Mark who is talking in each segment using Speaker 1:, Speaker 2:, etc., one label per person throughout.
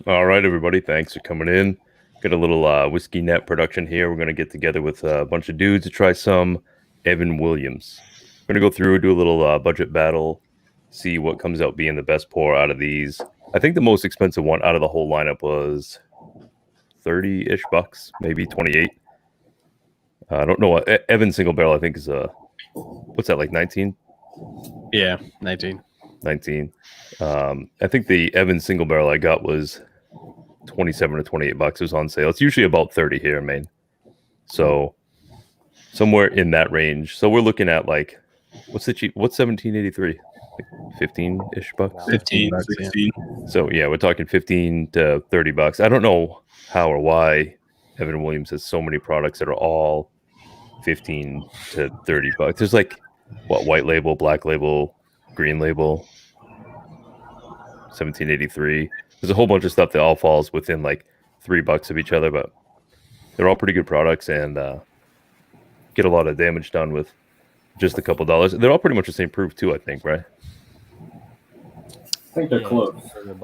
Speaker 1: All right, everybody. Thanks for coming in. Got a little Whiskey Net production here. We're going to get together with a bunch of dudes to try some Evan Williams. We're going to go through, do a little budget battle, see what comes out being the best pour out of these. I think the most expensive one out of the whole lineup was 30-ish bucks, maybe 28. I don't know what Evan single barrel, I think, is what's that, like 19?
Speaker 2: Yeah, 19.
Speaker 1: 19. I think the Evan single barrel I got was 27 or 28 bucks. It was on sale. It's usually about 30 here in Maine. So somewhere in that range. So we're looking at like, what's 1783? Like 15-ish bucks?
Speaker 2: 15, 16.
Speaker 1: So yeah, we're talking 15 to 30 bucks. I don't know how or why Evan Williams has so many products that are all 15 to 30 bucks. There's like, what, white label, black label, green label, 1783. There's a whole bunch of stuff that all falls within like $3 of each other, but they're all pretty good products and get a lot of damage done with just a couple dollars. They're all pretty much the same proof too, I think, right?
Speaker 3: I think they're close.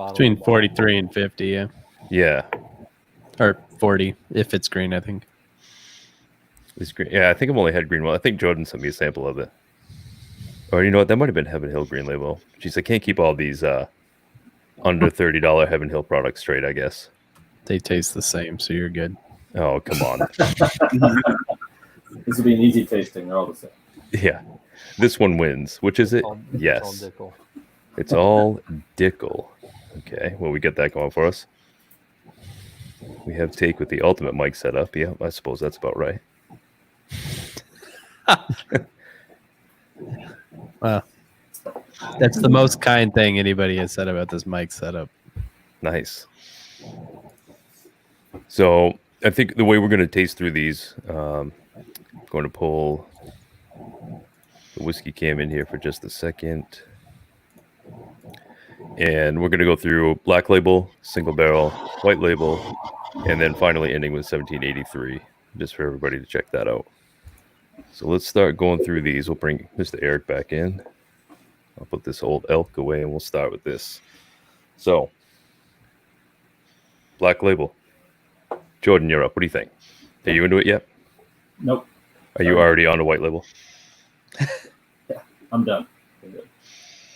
Speaker 2: Between 43 and 50, yeah.
Speaker 1: Yeah.
Speaker 2: Or 40, if it's green, I think.
Speaker 1: It's green. Yeah, I think I've only had green one. I think Jordan sent me a sample of it. Or you know what? That might have been Heaven Hill green label. Jeez, I can't keep all these under $30 Heaven Hill products straight, I guess.
Speaker 2: They taste the same, so you're good.
Speaker 1: Oh, come on.
Speaker 3: This will be an easy tasting. They're all the same.
Speaker 1: Yeah. This one wins. Which is it? Yes. It's all Dickel. Okay. Well, we get that going for us. We have Take with the ultimate mic setup. Yeah, I suppose that's about right.
Speaker 2: Wow. That's the most kind thing anybody has said about this mic setup.
Speaker 1: Nice. So I think the way we're going to taste through these, I'm going to pull the whiskey cam in here for just a second. And we're going to go through black label, single barrel, white label, and then finally ending with 1783, just for everybody to check that out. So let's start going through these. We'll bring Mr. Eric back in. I'll put this old elk away and we'll start with this. So, black label. Jordan, you're up. What do you think? Are you into it yet?
Speaker 3: Nope.
Speaker 1: Are you already on the white label?
Speaker 3: Yeah, I'm done.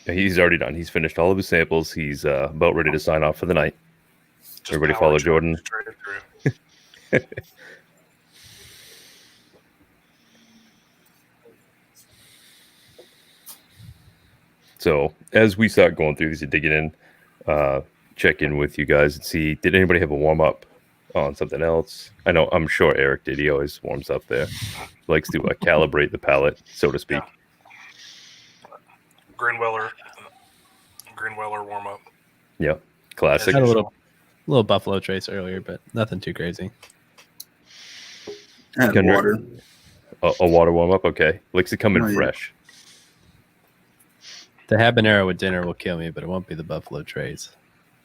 Speaker 1: He's already done. He's finished all of his samples. He's about ready to sign off for the night. Just everybody follow Jordan. So as we start going through these and digging in, check in with you guys and see, did anybody have a warm-up on something else? I know, I'm sure Eric did. He always warms up there. Likes to calibrate the palate, so to speak.
Speaker 4: Yeah. Greenweller warm-up.
Speaker 1: Yeah, classic.
Speaker 2: Had a little Buffalo Trace earlier, but nothing too crazy.
Speaker 5: And water.
Speaker 1: A water warm-up, okay. Likes to come in fresh.
Speaker 2: The habanero with dinner will kill me, but it won't be the Buffalo Trace.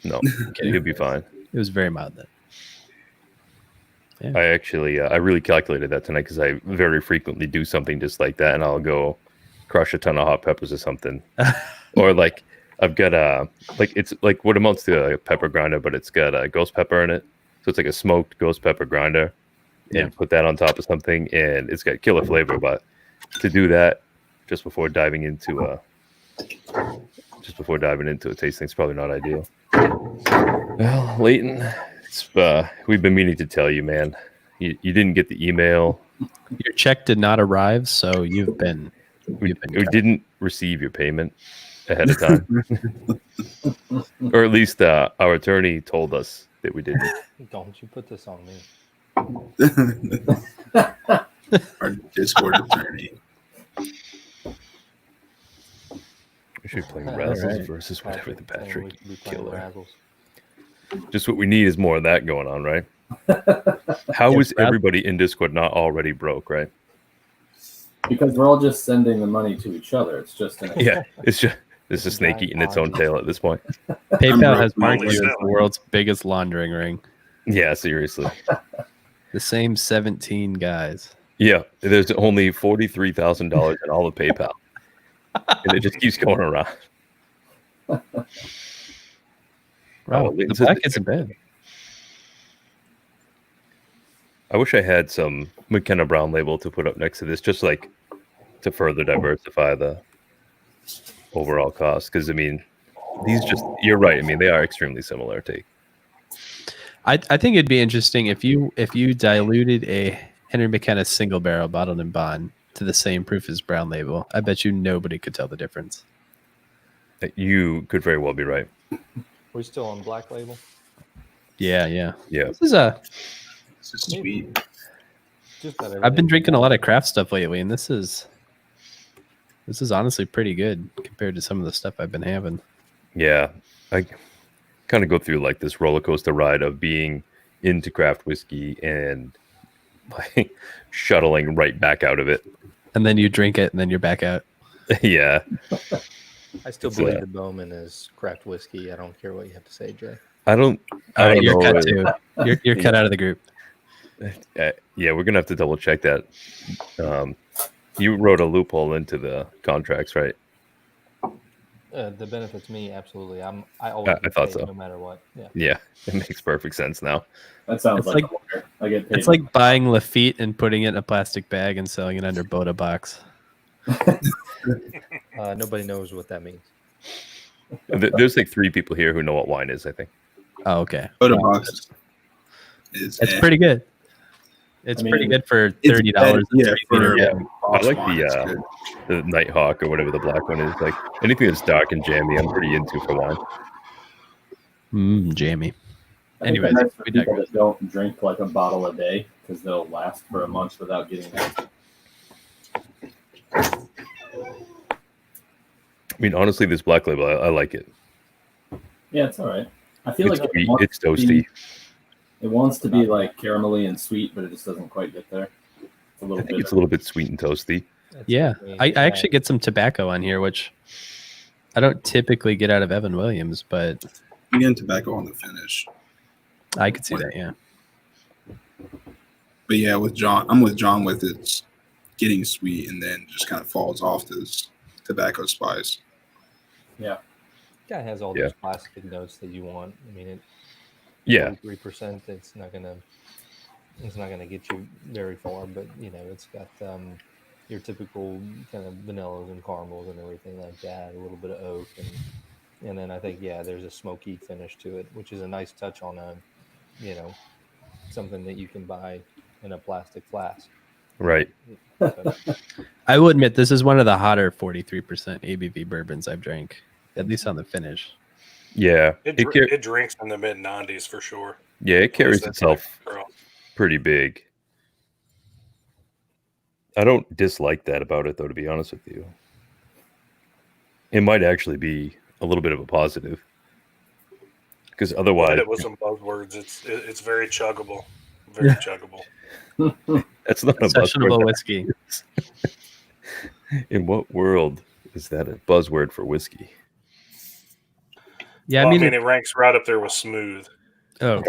Speaker 1: No, he'll be fine.
Speaker 2: It was very mild then.
Speaker 1: Yeah. I actually, I really calculated that tonight because I very frequently do something just like that, and I'll go crush a ton of hot peppers or something. Or like, I've got it's like what amounts to a pepper grinder, but it's got a ghost pepper in it. So it's like a smoked ghost pepper grinder. And put that on top of something, and it's got killer flavor. But to do that just before diving into a tasting is probably not ideal. Well, Leighton, we've been meaning to tell you, man. You didn't get the email.
Speaker 2: Your check did not arrive, so you've been.
Speaker 1: We didn't receive your payment ahead of time, or at least our attorney told us that we didn't.
Speaker 6: Don't you put this on me?
Speaker 5: Our Discord attorney.
Speaker 1: We should play Razzles versus whatever the Patrick killer. Just what we need is more of that going on, right? How is everybody in Discord not already broke, right?
Speaker 3: Because we're all just sending the money to each other. It's just
Speaker 1: it's a snake eating its own tail at this point.
Speaker 2: PayPal has marked you as the world's biggest laundering ring.
Speaker 1: Yeah, seriously.
Speaker 2: The same 17 guys.
Speaker 1: Yeah, there's only $43,000 in all of PayPal, and it just keeps going around.
Speaker 2: Wow,
Speaker 1: Oh,
Speaker 2: the
Speaker 1: it's
Speaker 2: black isn't bad.
Speaker 1: I wish I had some McKenna Brown label to put up next to this, just like to further diversify the overall cost. Because I mean, you're right. I mean, they are extremely similar.
Speaker 2: I think it'd be interesting if you diluted a Henry McKenna single barrel bottled in bond to the same proof as brown label. I bet you nobody could tell the difference.
Speaker 1: You could very well be right.
Speaker 6: We're still on black label.
Speaker 2: Yeah, yeah.
Speaker 1: Yeah.
Speaker 2: This is a.
Speaker 5: It's just sweet.
Speaker 6: Just about
Speaker 2: I've been
Speaker 6: everything
Speaker 2: drinking a
Speaker 6: we
Speaker 2: lot
Speaker 6: want.
Speaker 2: of craft stuff lately, and this is honestly pretty good compared to some of the stuff I've been having.
Speaker 1: Yeah. I kind of go through like this roller coaster ride of being into craft whiskey and like shuttling right back out of it.
Speaker 2: And then you drink it, and then you're back out.
Speaker 1: Yeah.
Speaker 6: I still
Speaker 1: It's,
Speaker 6: believe the Bowman is craft whiskey. I don't care what you have to say, Jay.
Speaker 1: I don't
Speaker 2: You're
Speaker 1: know.
Speaker 2: cut too. You're cut out of the group.
Speaker 1: Yeah, we're gonna have to double check that. You wrote a loophole into the contracts, right?
Speaker 6: The benefits me absolutely. I always
Speaker 1: I thought
Speaker 6: get paid
Speaker 1: so.
Speaker 6: no matter what. Yeah.
Speaker 1: Yeah, it makes perfect sense now.
Speaker 3: That sounds
Speaker 2: It's
Speaker 3: like,
Speaker 2: like-
Speaker 3: a lawyer. I get paid.
Speaker 2: It's like buying Lafitte and putting it in a plastic bag and selling it under Boda box.
Speaker 6: Nobody knows what that means.
Speaker 1: There's like 3 people here who know what wine is, I think.
Speaker 2: Oh, okay.
Speaker 5: Soda box is
Speaker 2: It's pretty good. It's
Speaker 3: I mean,
Speaker 2: pretty good for
Speaker 5: it's
Speaker 2: $30.
Speaker 5: better, yeah, for-
Speaker 1: Yeah. I
Speaker 5: box
Speaker 1: like
Speaker 5: wine, it's good.
Speaker 1: the Nighthawk or whatever the black one is. Like anything that's dark and jammy, I'm pretty into for wine.
Speaker 2: Jammy.
Speaker 3: I think
Speaker 2: anyways,
Speaker 3: they're nice for
Speaker 2: we
Speaker 3: people
Speaker 2: digress.
Speaker 3: that don't drink like a bottle a day because they'll last for a month without getting that.
Speaker 1: I mean, honestly, this black label, I like it.
Speaker 3: Yeah, it's all right. I feel
Speaker 1: It's
Speaker 3: like
Speaker 1: sweet,
Speaker 3: wants
Speaker 1: it's
Speaker 3: to
Speaker 1: toasty.
Speaker 3: be- It wants to be like caramelly and sweet, but it just doesn't quite get there. It's a
Speaker 1: I
Speaker 3: little
Speaker 1: think
Speaker 3: bit.
Speaker 1: it's a little bit sweet and toasty.
Speaker 6: That's
Speaker 2: Yeah.
Speaker 6: me.
Speaker 2: I actually get some tobacco on here, which I don't typically get out of Evan Williams, but
Speaker 5: You get tobacco on the finish.
Speaker 2: I could see that, yeah.
Speaker 5: But yeah, with John, I'm with John with it's getting sweet and then just kind of falls off this tobacco spice.
Speaker 6: Guy has all
Speaker 1: Yeah.
Speaker 6: those plastic notes that you want. I mean,
Speaker 1: Yeah,
Speaker 6: 3%. It's not gonna get you very far, but it's got your typical kind of vanillas and caramels and everything like that. A little bit of oak and then I think there's a smoky finish to it, which is a nice touch on a something that you can buy in a plastic flask.
Speaker 1: right.
Speaker 6: So,
Speaker 2: I will admit this is one of the hotter 43% ABV bourbons I've drank, at least on the finish.
Speaker 1: Yeah,
Speaker 4: It drinks in the mid 90s for sure.
Speaker 1: yeah, it carries
Speaker 4: That's
Speaker 1: itself
Speaker 4: girl.
Speaker 1: pretty big. I don't dislike that about it, though, to be honest with you. It might actually be a little bit of a positive. Because otherwise,
Speaker 4: It with some buzzwords. It's very chuggable. Very chuggable.
Speaker 1: that's not a
Speaker 2: Sessionable
Speaker 1: buzzword.
Speaker 2: whiskey.
Speaker 1: In what world is that a buzzword for whiskey?
Speaker 2: Yeah,
Speaker 4: Well,
Speaker 2: I mean,
Speaker 4: it ranks right up there with smooth.
Speaker 2: oh,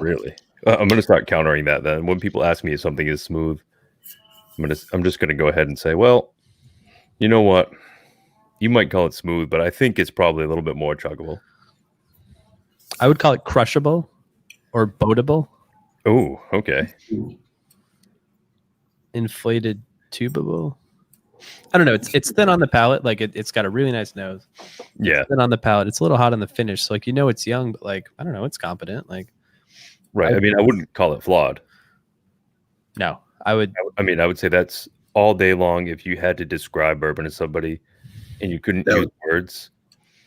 Speaker 1: Really? I'm going to start countering that then. When people ask me if something is smooth, I'm just going to go ahead and say, well, you know what? You might call it smooth, but I think it's probably a little bit more chuggable.
Speaker 2: I would call it crushable or boatable,
Speaker 1: Oh, okay.
Speaker 2: inflated tubable. I don't know. It's thin on the palate. Like it's got a really nice nose.
Speaker 1: Yeah,
Speaker 2: Thin on the palate. It's a little hot on the finish. So like it's young, but like I don't know. It's competent. Like
Speaker 1: right. I mean, I wouldn't call it flawed.
Speaker 2: no, I would.
Speaker 1: I mean, I would say that's all day long. If you had to describe bourbon to somebody and you couldn't
Speaker 5: That
Speaker 1: use words,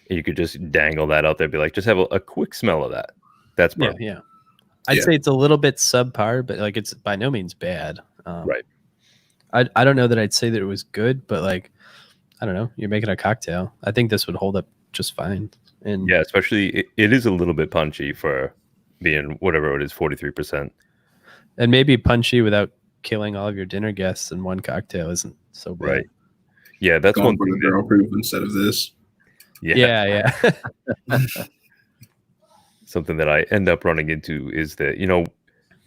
Speaker 1: and you could just dangle that out there, be like, just have a quick smell of that. That's
Speaker 2: Yeah,
Speaker 1: perfect.
Speaker 2: yeah. I'd
Speaker 5: Yeah.
Speaker 2: say it's a little bit subpar, but like it's by no means bad.
Speaker 1: Right.
Speaker 2: I don't know that I'd say that it was good, but like I don't know. You're making a cocktail. I think this would hold up just fine. And
Speaker 1: Yeah, especially it is a little bit punchy for being whatever it is, 43%.
Speaker 2: and maybe punchy without killing all of your dinner guests in one cocktail isn't so bad.
Speaker 1: Right. Yeah, that's
Speaker 5: Going
Speaker 1: one
Speaker 5: for the
Speaker 1: thing.
Speaker 5: barrel proof instead of this.
Speaker 2: Yeah.
Speaker 1: Something that I end up running into is that,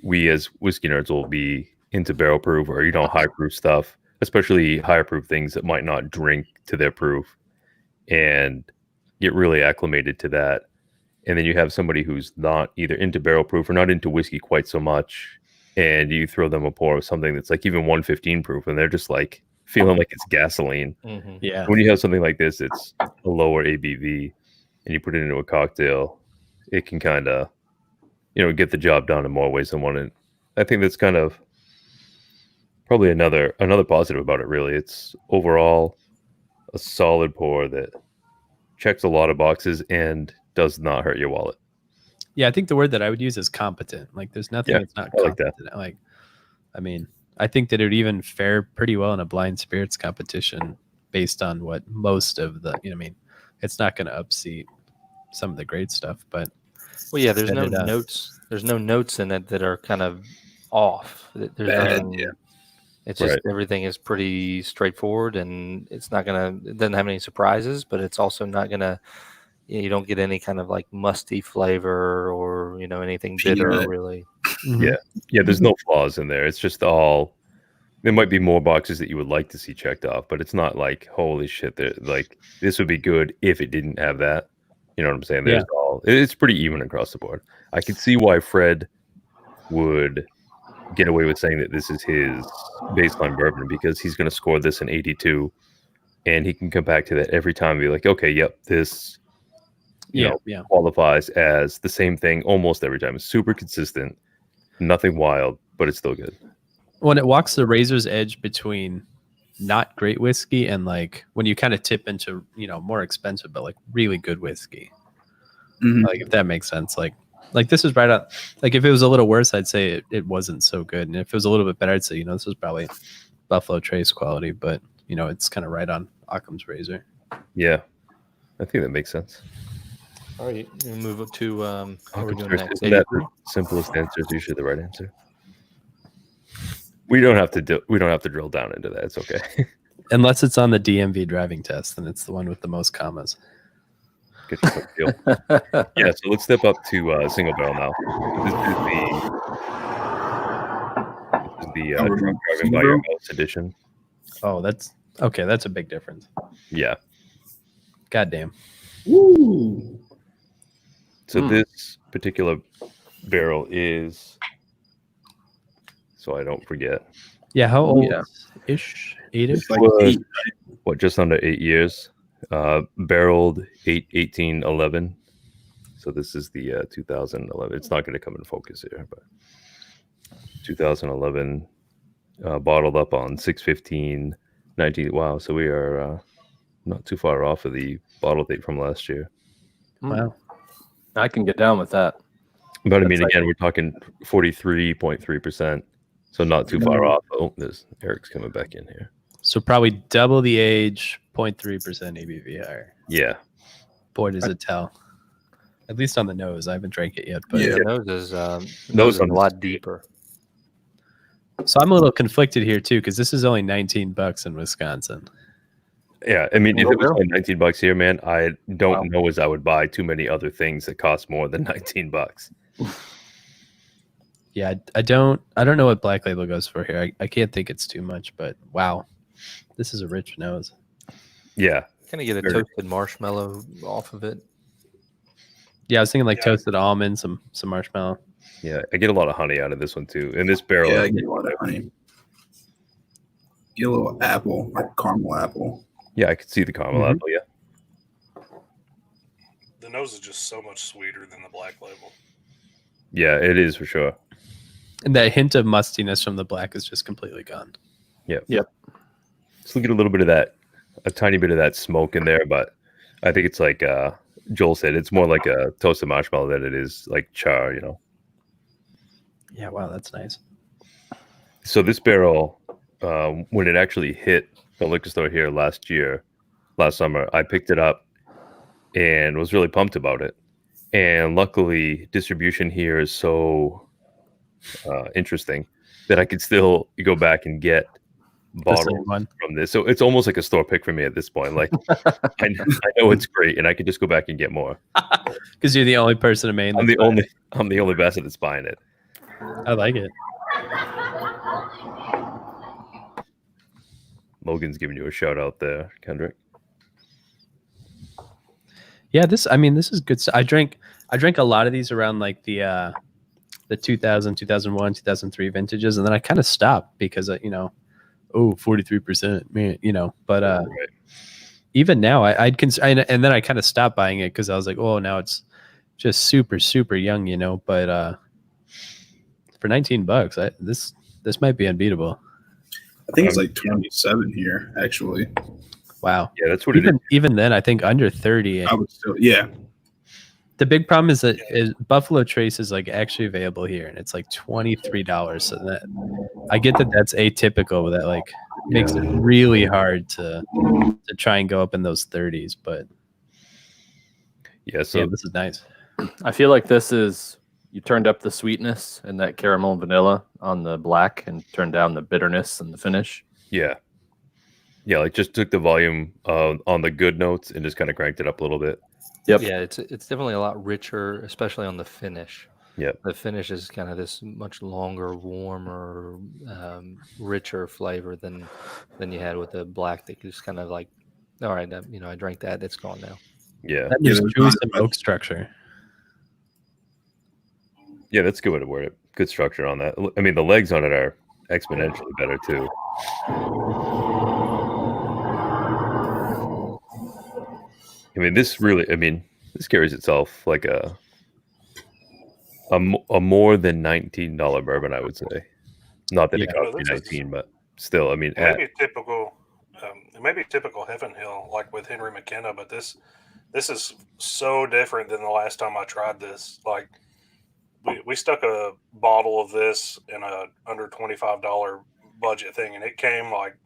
Speaker 1: we as whiskey nerds will be into barrel proof or, high proof stuff, especially higher proof things that might not drink to their proof and get really acclimated to that. and then you have somebody who's not either into barrel proof or not into whiskey quite so much, and you throw them a pour of something that's like even 115 proof, and they're just like feeling like it's gasoline.
Speaker 6: Mm-hmm.
Speaker 2: Yeah.
Speaker 1: When you have something like this, it's a lower ABV, and you put it into a cocktail, it can kind of, get the job done in more ways than one. And I think that's kind of probably another positive about it. Really, it's overall a solid pour that checks a lot of boxes and does not hurt your wallet.
Speaker 2: Yeah, I think the word that I would use is competent. Like, there's nothing that's not
Speaker 1: I like that.
Speaker 2: competent. Like, I mean, I think that it would even fare pretty well in a blind spirits competition based on what most of the, it's not going to upseat some of the great stuff, but
Speaker 6: Well, yeah, there's no
Speaker 2: set it up.
Speaker 6: notes. There's no notes in it that are kind of off. There's
Speaker 5: Bad,
Speaker 6: nothing.
Speaker 5: yeah.
Speaker 6: It's just
Speaker 1: Right.
Speaker 6: everything is pretty straightforward, and it's not gonna. It doesn't have any surprises, but it's also not gonna. You don't get any kind of like musty flavor or anything bitter
Speaker 5: Peanut.
Speaker 6: really.
Speaker 2: Mhm.
Speaker 1: Yeah, there's no flaws in there. It's just all. There might be more boxes that you would like to see checked off, but it's not like holy shit. Like this would be good if it didn't have that. You know what I'm saying? There's all. It's pretty even across the board. I can see why Fred would get away with saying that this is his baseline bourbon, because he's going to score this in 82, and he can come back to that every time and be like, okay, yep, this
Speaker 2: Yeah,
Speaker 1: qualifies as the same thing almost every time. It's super consistent, nothing wild, but it's still good.
Speaker 2: When it walks the razor's edge between not great whiskey and like when you kind of tip into more expensive but like really good whiskey,
Speaker 5: Mhm.
Speaker 2: like if that makes sense. Like this is right on. Like if it was a little worse, I'd say it wasn't so good, and if it was a little bit better, I'd say this was probably Buffalo Trace quality. But it's kind of right on Occam's razor.
Speaker 1: Yeah, I think that makes sense.
Speaker 6: All right, you move up to. What are we doing next?
Speaker 1: Isn't that
Speaker 6: 83?
Speaker 1: the simplest answer is usually the right answer? We don't have to drill down into that. It's okay.
Speaker 2: Unless it's on the DMV driving test, then it's the one with the most commas.
Speaker 1: Get your quick feel. Yeah, so let's step up to single barrel now. This is the drunk driving by your house edition.
Speaker 2: Oh, that's okay. That's a big difference.
Speaker 1: Yeah.
Speaker 2: Goddamn.
Speaker 5: Woo!
Speaker 1: So this particular barrel is, so I don't forget,
Speaker 2: Yeah. How old?
Speaker 6: Yeah.
Speaker 2: Ish. 8ish.
Speaker 5: It's like
Speaker 1: was-
Speaker 5: 8.
Speaker 1: just under 8 years. Barreled 1811. So this is the 2011. It's not going to come in focus here, but 2011, bottled up on 6/15/19. Wow, so we are not too far off of the bottle date from last year.
Speaker 2: Wow.
Speaker 7: I can get down with that.
Speaker 1: But I mean,
Speaker 7: That's like-
Speaker 1: again, we're talking 43.3%, so not too far off. Oh, there's Eric's coming back in here.
Speaker 2: So probably double the age, 0.3% ABV higher.
Speaker 1: Yeah,
Speaker 2: Boy, does it tell. At least on the nose. I haven't drank it yet, but
Speaker 5: Yeah.
Speaker 6: The nose is
Speaker 1: Nose
Speaker 6: a
Speaker 1: on
Speaker 6: lot
Speaker 1: this-
Speaker 6: deeper.
Speaker 2: so I'm a little conflicted here too because this is only $19 in Wisconsin.
Speaker 1: yeah. I mean, if
Speaker 6: Single
Speaker 1: it was
Speaker 6: barrel?
Speaker 1: only $19 here, man, I don't
Speaker 6: Wow.
Speaker 1: know as I would buy too many other things that cost more than $19.
Speaker 2: Yeah, I don't know what Black Label goes for here. I can't think it's too much, but wow, this is a rich nose.
Speaker 1: Yeah,
Speaker 6: Kind of get a
Speaker 1: Very-
Speaker 6: toasted marshmallow off of it.
Speaker 2: Yeah, I was thinking like
Speaker 4: Yeah.
Speaker 2: toasted almond, some marshmallow.
Speaker 1: yeah. I get a lot of honey out of this one too. And this barrel,
Speaker 5: Yeah, I get a lot of honey. Get a little apple, like caramel apple.
Speaker 1: yeah, I could see the caramel
Speaker 2: Mhm.
Speaker 1: apple. Yeah,
Speaker 4: The nose is just so much sweeter than the black label.
Speaker 1: yeah, it is for sure.
Speaker 2: And that hint of mustiness from the black is just completely gone.
Speaker 1: Still get a little bit of that, a tiny bit of that smoke in there, but I think it's like Joel said, it's more like a toasted marshmallow than it is like char,
Speaker 2: Yeah, wow, that's nice.
Speaker 1: So this barrel, when it actually hit the liquor store here last summer, I picked it up and was really pumped about it. And luckily, distribution here is so interesting that I could still go back and get
Speaker 2: The
Speaker 1: bottles
Speaker 2: same one.
Speaker 1: from this. So it's almost like a store pick for me at this point. Like I know it's great, and I could just go back and get more.
Speaker 2: Because you're the only person in Maine.
Speaker 1: I'm
Speaker 2: that's
Speaker 1: the
Speaker 2: buying
Speaker 1: only bastard that's buying it.
Speaker 2: it. I like it.
Speaker 1: Logan's giving you a shout out there, Kendrick.
Speaker 2: Yeah, this is good stuff. I drank a lot of these around like the 2000, 2001, 2003 vintages, and then I kind of stopped because 43%, man, but
Speaker 1: Right.
Speaker 2: even now I'd consider, and then I kind of stopped buying it because I was like, oh, now it's just super, super young, but for $19, this might be unbeatable.
Speaker 5: I think it's like 27 here, actually.
Speaker 2: Wow.
Speaker 1: Yeah, that's what it is.
Speaker 2: Even then, I think under 30.
Speaker 5: I would still, yeah.
Speaker 2: The big problem is that Buffalo Trace is like actually available here, and it's like $23. So that I get that that's atypical, but that like makes it really hard to try and go up in those 30s. But
Speaker 1: Yeah, so
Speaker 2: yeah, this is nice.
Speaker 7: I feel like this is you turned up the sweetness and that caramel and vanilla on the black and turned down the bitterness and the finish.
Speaker 1: yeah, like just took the volume on the good notes and just kind of cranked it up a little bit.
Speaker 7: Yep.
Speaker 6: Yeah, it's definitely a lot richer, especially on the finish.
Speaker 1: Yep.
Speaker 6: The finish is kind of this much longer, warmer, richer flavor than you had with the black. That just kind of like, all right, I drank that. It's gone now.
Speaker 1: Yeah,
Speaker 2: That there's
Speaker 5: there's
Speaker 2: truly
Speaker 5: not
Speaker 2: some
Speaker 5: much-
Speaker 2: oak structure.
Speaker 1: yeah, that's a good way to word it. Good structure on that. I mean, the legs on it are exponentially better too. This carries itself like a more than $19 bourbon, I would say. Not that it
Speaker 2: Yeah.
Speaker 1: cost me
Speaker 4: Well, this is-
Speaker 1: 19, but still,
Speaker 4: It may be typical. It may be typical Heaven Hill, like with Henry McKenna, but this is so different than the last time I tried this. Like we stuck a bottle of this in a under $25 budget thing, and it came like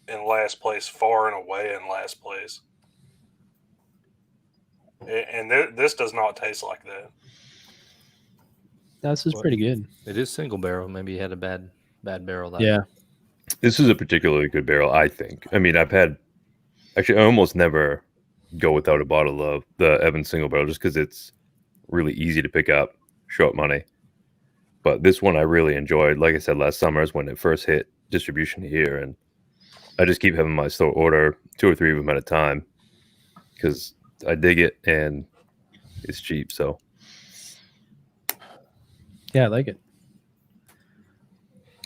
Speaker 4: in last place, far and away in last place. And this does not taste like that.
Speaker 2: This is pretty good.
Speaker 6: It is single barrel. Maybe you had a bad barrel. That
Speaker 2: Yeah.
Speaker 1: this is a particularly good barrel, I think. I almost never go without a bottle of the Evan single barrel just because it's really easy to pick up, short money. But this one I really enjoyed. Like I said, last summer is when it first hit distribution here, and I just keep having my store order 2 or 3 of them at a time because I dig it and it's cheap. So
Speaker 2: Yeah, I like it.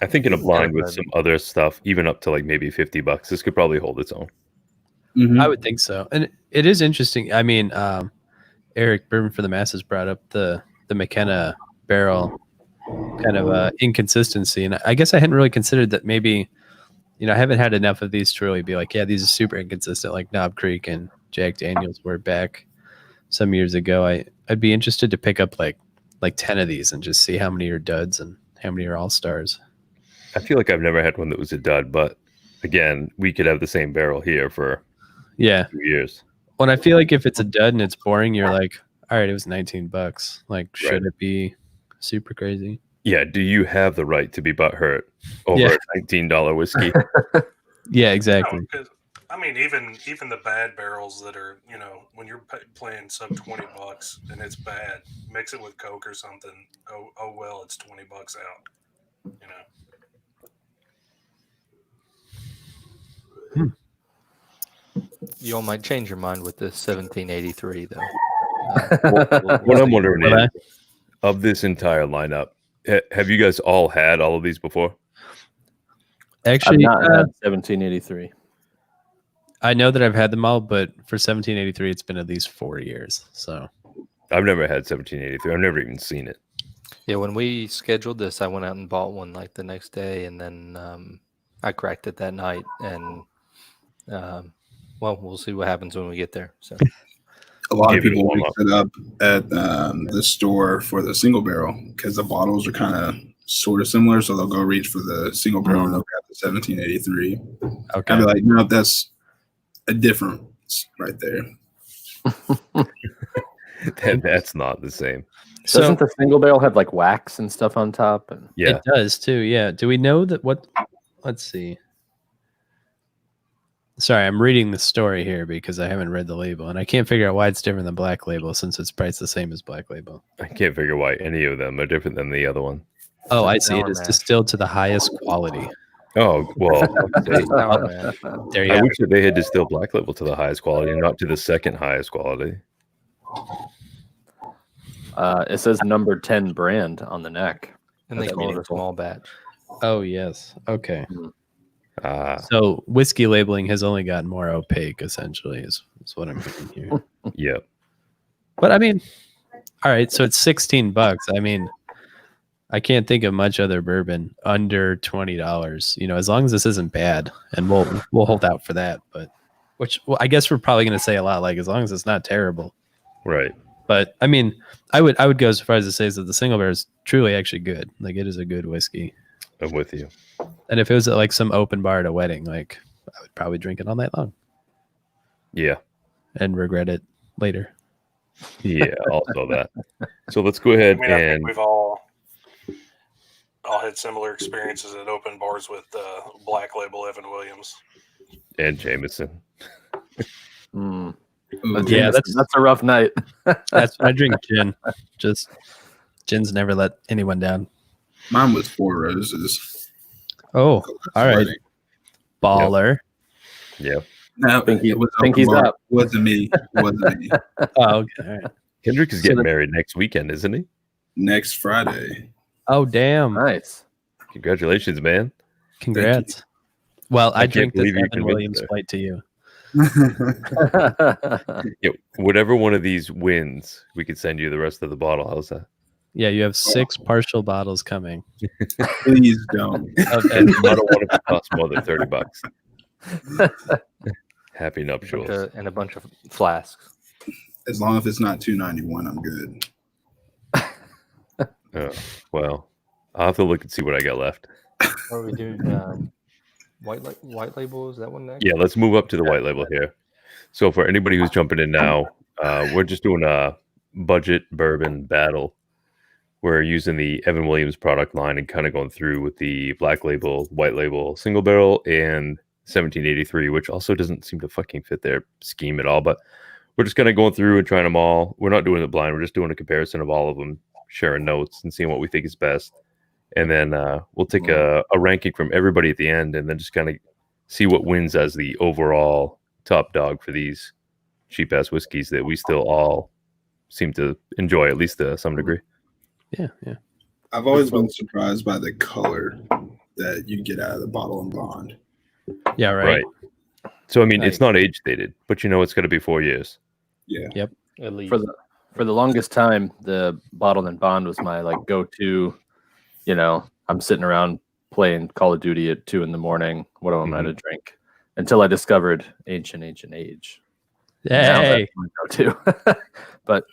Speaker 1: I think in a blind with
Speaker 6: bad.
Speaker 1: some other stuff, even up to like maybe $50, this could probably hold its own.
Speaker 5: Mhm.
Speaker 2: I would think so. And it is interesting. I mean, Eric Bourbon for the Masses brought up the McKenna barrel kind of inconsistency. And I guess I hadn't really considered that maybe, I haven't had enough of these to really be like, yeah, these are super inconsistent, like Knob Creek and Jack Daniels were back some years ago. I'd be interested to pick up like 10 of these and just see how many are duds and how many are all-stars.
Speaker 1: I feel like I've never had one that was a dud, but again, we could have the same barrel here for
Speaker 2: Yeah.
Speaker 1: 2 years.
Speaker 2: When I feel like if it's a dud and it's boring, you're like, all right, it was $19. Like, should
Speaker 1: Right.
Speaker 2: it be super crazy?
Speaker 1: Yeah, do you have the right to be butthurt over
Speaker 2: Yeah.
Speaker 1: a $19 whiskey?
Speaker 2: Yeah, exactly.
Speaker 4: No, 'cause, even the bad barrels that are, when you're playing sub $20 and it's bad, mix it with Coke or something. Oh well, it's $20 out.
Speaker 6: You all might change your mind with the 1783 though.
Speaker 1: What I'm wondering
Speaker 2: Well,
Speaker 1: is, of this entire lineup, have you guys all had all of these before?
Speaker 7: I've
Speaker 2: Actually,
Speaker 7: not had 1783.
Speaker 2: I know that I've had them all, but for 1783, it's been at least 4 years. So
Speaker 1: I've never had 1783. I've never even seen it.
Speaker 6: Yeah, when we scheduled this, I went out and bought one like the next day, and then I cracked it that night. And well, we'll see what happens when we get there. So
Speaker 5: A lot of
Speaker 1: Give it a
Speaker 5: people
Speaker 1: warm
Speaker 5: mix it up at the store for the single barrel because the bottles are kind of sort of similar. So they'll go reach for the single barrel and they'll grab the 1783.
Speaker 2: okay,
Speaker 5: I'd be like, no, that's a difference right there.
Speaker 1: That's not the same.
Speaker 2: so
Speaker 7: Doesn't the single barrel have like wax and stuff on top? And
Speaker 1: Yeah,
Speaker 2: it does too. Yeah. Do we know that? Let's see. Sorry, I'm reading the story here because I haven't read the label, and I can't figure out why it's different than Black Label since it's priced the same as Black Label.
Speaker 1: I can't figure why any of them are different than the other one.
Speaker 2: Oh, I
Speaker 6: It's
Speaker 2: see. It
Speaker 6: sour
Speaker 2: is
Speaker 6: mash.
Speaker 2: distilled to the highest quality.
Speaker 1: Oh, well,
Speaker 6: It's sour mash.
Speaker 2: There you
Speaker 1: I
Speaker 2: go.
Speaker 1: wish that they had distilled Black Label to the highest quality and not to the second highest quality.
Speaker 7: It says number 10 brand on the neck.
Speaker 6: And they
Speaker 7: That's
Speaker 6: get a
Speaker 7: wonderful.
Speaker 6: small batch.
Speaker 2: Oh yes. Okay.
Speaker 1: Ah,
Speaker 2: So whiskey labeling has only gotten more opaque, essentially, is what I'm hearing here.
Speaker 1: yep.
Speaker 2: But I mean, all right. So it's $16. I mean, I can't think of much other bourbon under $20. You know, as long as this isn't bad, and we'll hold out for that. But well, I guess we're probably going to say a lot like as long as it's not terrible.
Speaker 1: Right.
Speaker 2: But I mean, I would go as far as to say that the single bear is truly actually good. Like it is a good whiskey.
Speaker 1: I'm with you.
Speaker 2: And if it was at like some open bar at a wedding, like I would probably drink it all night long
Speaker 1: Yeah.
Speaker 2: and regret it later.
Speaker 1: Yeah. Also that. So let's go ahead
Speaker 4: I mean, I think
Speaker 1: and
Speaker 4: we've all had similar experiences at open bars with Black Label Evan Williams.
Speaker 1: Jameson.
Speaker 7: Mm.
Speaker 5: Ooh,
Speaker 2: Yeah,
Speaker 7: that's a rough night.
Speaker 2: That's I drink gin. Just gin's never let anyone down.
Speaker 5: mine was Four Roses.
Speaker 2: Oh, all right.
Speaker 5: Wedding.
Speaker 2: Baller.
Speaker 1: Yep.
Speaker 5: No,
Speaker 7: Think he-
Speaker 5: it was
Speaker 7: think
Speaker 5: open
Speaker 7: he's
Speaker 5: bar.
Speaker 7: up.
Speaker 5: Wasn't me. Wasn't me.
Speaker 2: Oh, okay. All right.
Speaker 1: Kendrick is
Speaker 2: So
Speaker 1: getting
Speaker 2: the-
Speaker 1: married next weekend, isn't he?
Speaker 5: Next Friday.
Speaker 2: Oh, damn.
Speaker 7: Nice.
Speaker 1: Congratulations, man.
Speaker 2: Congrats. Well, I
Speaker 1: can't
Speaker 2: drink this
Speaker 1: believe you
Speaker 2: Evan
Speaker 1: convinced
Speaker 2: Williams
Speaker 1: her.
Speaker 2: flight to you.
Speaker 1: Yeah, whatever one of these wins, we could send you the rest of the bottle. How's that?
Speaker 2: Yeah, you have 6 partial bottles coming.
Speaker 5: Please don't.
Speaker 2: Of
Speaker 1: And
Speaker 2: Evan.
Speaker 1: I don't want it to cost more than $30. Happy nuptials.
Speaker 6: And a bunch of flasks.
Speaker 5: As long as it's not $2.91, I'm good.
Speaker 1: Well, I'll have to look and see what I got left.
Speaker 6: Are we doing white label? Is that one next?
Speaker 1: Yeah, let's move up to the white label here. So for anybody who's jumping in now, we're just doing a budget bourbon battle. We're using the Evan Williams product line and kind of going through with the black label, white label, single barrel, and 1783, which also doesn't seem to fucking fit their scheme at all. But we're just kind of going through and trying them all. We're not doing it blind. We're just doing a comparison of all of them, sharing notes and seeing what we think is best. And then we'll take a ranking from everybody at the end and then just kind of see what wins as the overall top dog for these cheap ass whiskeys that we still all seem to enjoy, at least to some degree.
Speaker 2: Yeah, yeah.
Speaker 5: I've always been surprised by the color that you get out of the bottle and bond.
Speaker 2: Yeah, right.
Speaker 1: So I mean, it's not age stated, but you know it's going to be 4 years.
Speaker 5: Yeah.
Speaker 6: At least.
Speaker 7: For the longest time, the bottled and bond was my like go-to. You know, I'm sitting around playing Call of Duty at 2 a.m. What am I to drink? Until I discovered Ancient Age. Now
Speaker 2: Hey,
Speaker 7: that's my go-to. But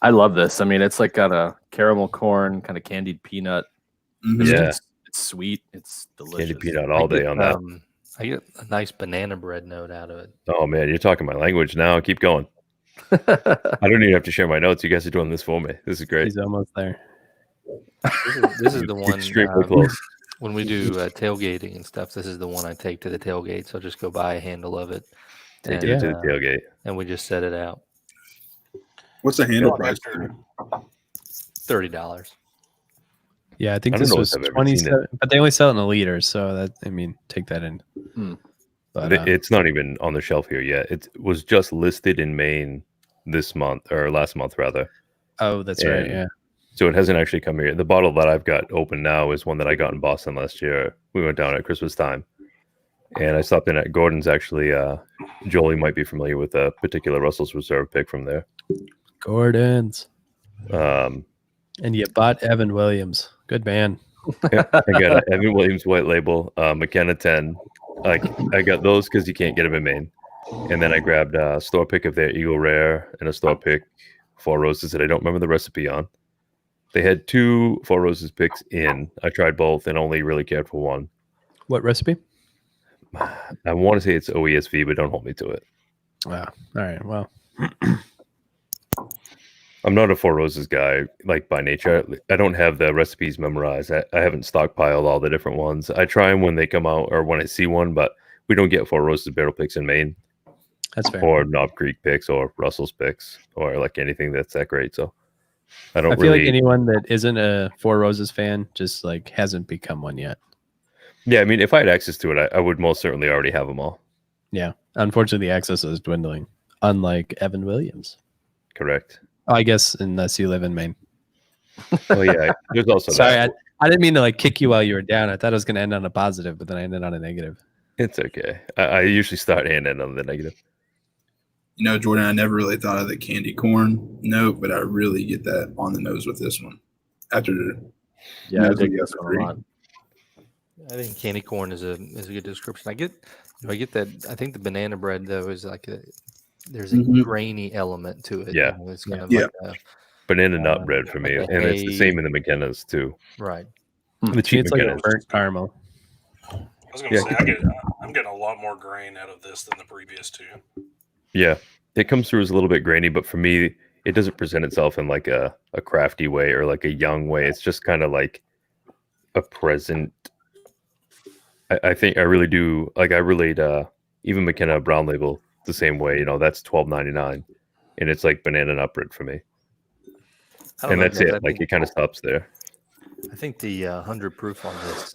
Speaker 7: I love this. I mean, it's like got a caramel corn, kind of candied peanut.
Speaker 5: Mhm.
Speaker 1: Yeah.
Speaker 7: It's sweet. It's delicious.
Speaker 1: Candy peanut all day on that.
Speaker 6: I get a nice banana bread note out of it.
Speaker 1: Oh man, you're talking my language now. Keep going. I don't even have to share my notes. You guys are doing this for me. This is great.
Speaker 2: he's almost there.
Speaker 6: This is the one
Speaker 1: Extremely close.
Speaker 6: when we do tailgating and stuff. This is the one I take to the tailgate. So I'll just go buy a handle of it,
Speaker 1: Take
Speaker 6: and,
Speaker 1: it to the tailgate.
Speaker 6: and we just set it out.
Speaker 5: What's the handle
Speaker 4: Yeah,
Speaker 5: price?
Speaker 4: after-
Speaker 6: $30.
Speaker 2: Yeah, I think
Speaker 1: I don't
Speaker 2: this
Speaker 1: know if
Speaker 2: was
Speaker 1: I've ever seen
Speaker 2: 27, but they only sell it in a liter, so that I mean, take that in.
Speaker 7: Hmm.
Speaker 2: But
Speaker 1: It's not even on the shelf here yet. It was just listed in Maine this month, or last month rather.
Speaker 2: oh, that's right.
Speaker 1: and-
Speaker 2: Yeah.
Speaker 1: So it hasn't actually come here. The bottle that I've got open now is one that I got in Boston last year. We went down at Christmas time, and I stopped in at Gordon's. Actually, Jolie might be familiar with a particular Russell's Reserve pick from there.
Speaker 2: Gordon's.
Speaker 1: Um,
Speaker 2: And you bought Evan Williams. Good man.
Speaker 1: I got an Evan Williams white label, McKenna 10. Like I got those because you can't get them in Maine. And then I grabbed a store pick of their Eagle Rare and a store pick Four Roses that I don't remember the recipe on. They had 2 Four Roses picks in. I tried both and only really cared for one.
Speaker 2: What recipe?
Speaker 1: I want to say it's OESV, but don't hold me to it.
Speaker 2: Wow. All right. Well,
Speaker 1: I'm not a Four Roses guy, like by nature. I don't have the recipes memorized. I haven't stockpiled all the different ones. I try them when they come out or when I see one, but we don't get Four Roses barrel picks in Maine
Speaker 2: that's fair.
Speaker 1: or Knob Creek picks or Russell's picks or like anything that's that great. So I don't
Speaker 2: I feel
Speaker 1: really.
Speaker 2: like anyone that isn't a Four Roses fan just like hasn't become one yet.
Speaker 1: Yeah, I mean, if I had access to it, I would most certainly already have them all.
Speaker 2: Yeah. Unfortunately, the access is dwindling, unlike Evan Williams.
Speaker 1: correct?
Speaker 2: Oh, I guess unless you live in Maine.
Speaker 1: Oh yeah, there's also
Speaker 2: Sorry,
Speaker 1: that.
Speaker 2: I didn't mean to like kick you while you were down. I thought it was going to end on a positive, but then I ended on a negative.
Speaker 1: It's okay. I usually start and end on the negative.
Speaker 5: You know, Jordan, I never really thought of the candy corn note, but I really get that on the nose with this one. After
Speaker 7: Yeah, I
Speaker 5: nose
Speaker 7: dig
Speaker 5: the
Speaker 7: this
Speaker 5: other
Speaker 7: one a
Speaker 5: three.
Speaker 7: lot.
Speaker 6: I think candy corn is a good description. I get that. I think the banana bread though is like there's a
Speaker 5: Mhm.
Speaker 6: grainy element to it.
Speaker 1: Yeah.
Speaker 6: you know, it's kind of
Speaker 5: Yeah.
Speaker 6: like a,
Speaker 1: Banana nut bread for me,
Speaker 6: like a
Speaker 1: and it's the same
Speaker 6: hay-
Speaker 1: in the McKenna's too.
Speaker 6: right.
Speaker 1: The
Speaker 2: See,
Speaker 1: cheap
Speaker 2: it's like a
Speaker 1: McKenna's.
Speaker 2: burnt caramel.
Speaker 4: I was gonna
Speaker 1: Yeah.
Speaker 4: say I'm getting a lot more grain out of this than the previous two.
Speaker 1: Yeah, it comes through as a little bit grainy, but for me, it doesn't present itself in like a crafty way or like a young way. It's just kind of like a present. I think I really do like. I relate even McKenna Brown Label the same way. You know, that's $12.99, and it's like banana nut bread for me,
Speaker 6: I don't
Speaker 1: and
Speaker 6: know,
Speaker 1: that's
Speaker 6: guys.
Speaker 1: it.
Speaker 6: I
Speaker 1: Like
Speaker 6: think,
Speaker 1: it kind of stops there.
Speaker 6: I think the 100 proof on this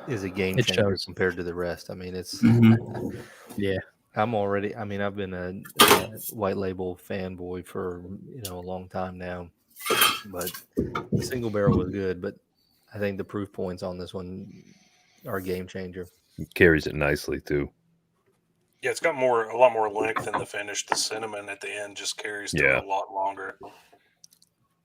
Speaker 6: is a game
Speaker 2: It
Speaker 6: changer
Speaker 2: shows.
Speaker 6: compared to the rest. I mean, it's.
Speaker 5: Mhm.
Speaker 2: Yeah.
Speaker 6: I'm already. I mean, I've been a white label fanboy for a long time now, but the single barrel was good. But I think the proof points on this one are a game changer.
Speaker 1: It carries it nicely too.
Speaker 4: Yeah, it's got a lot more length in the finish. The cinnamon at the end just carries through
Speaker 1: Yeah.
Speaker 4: a lot longer.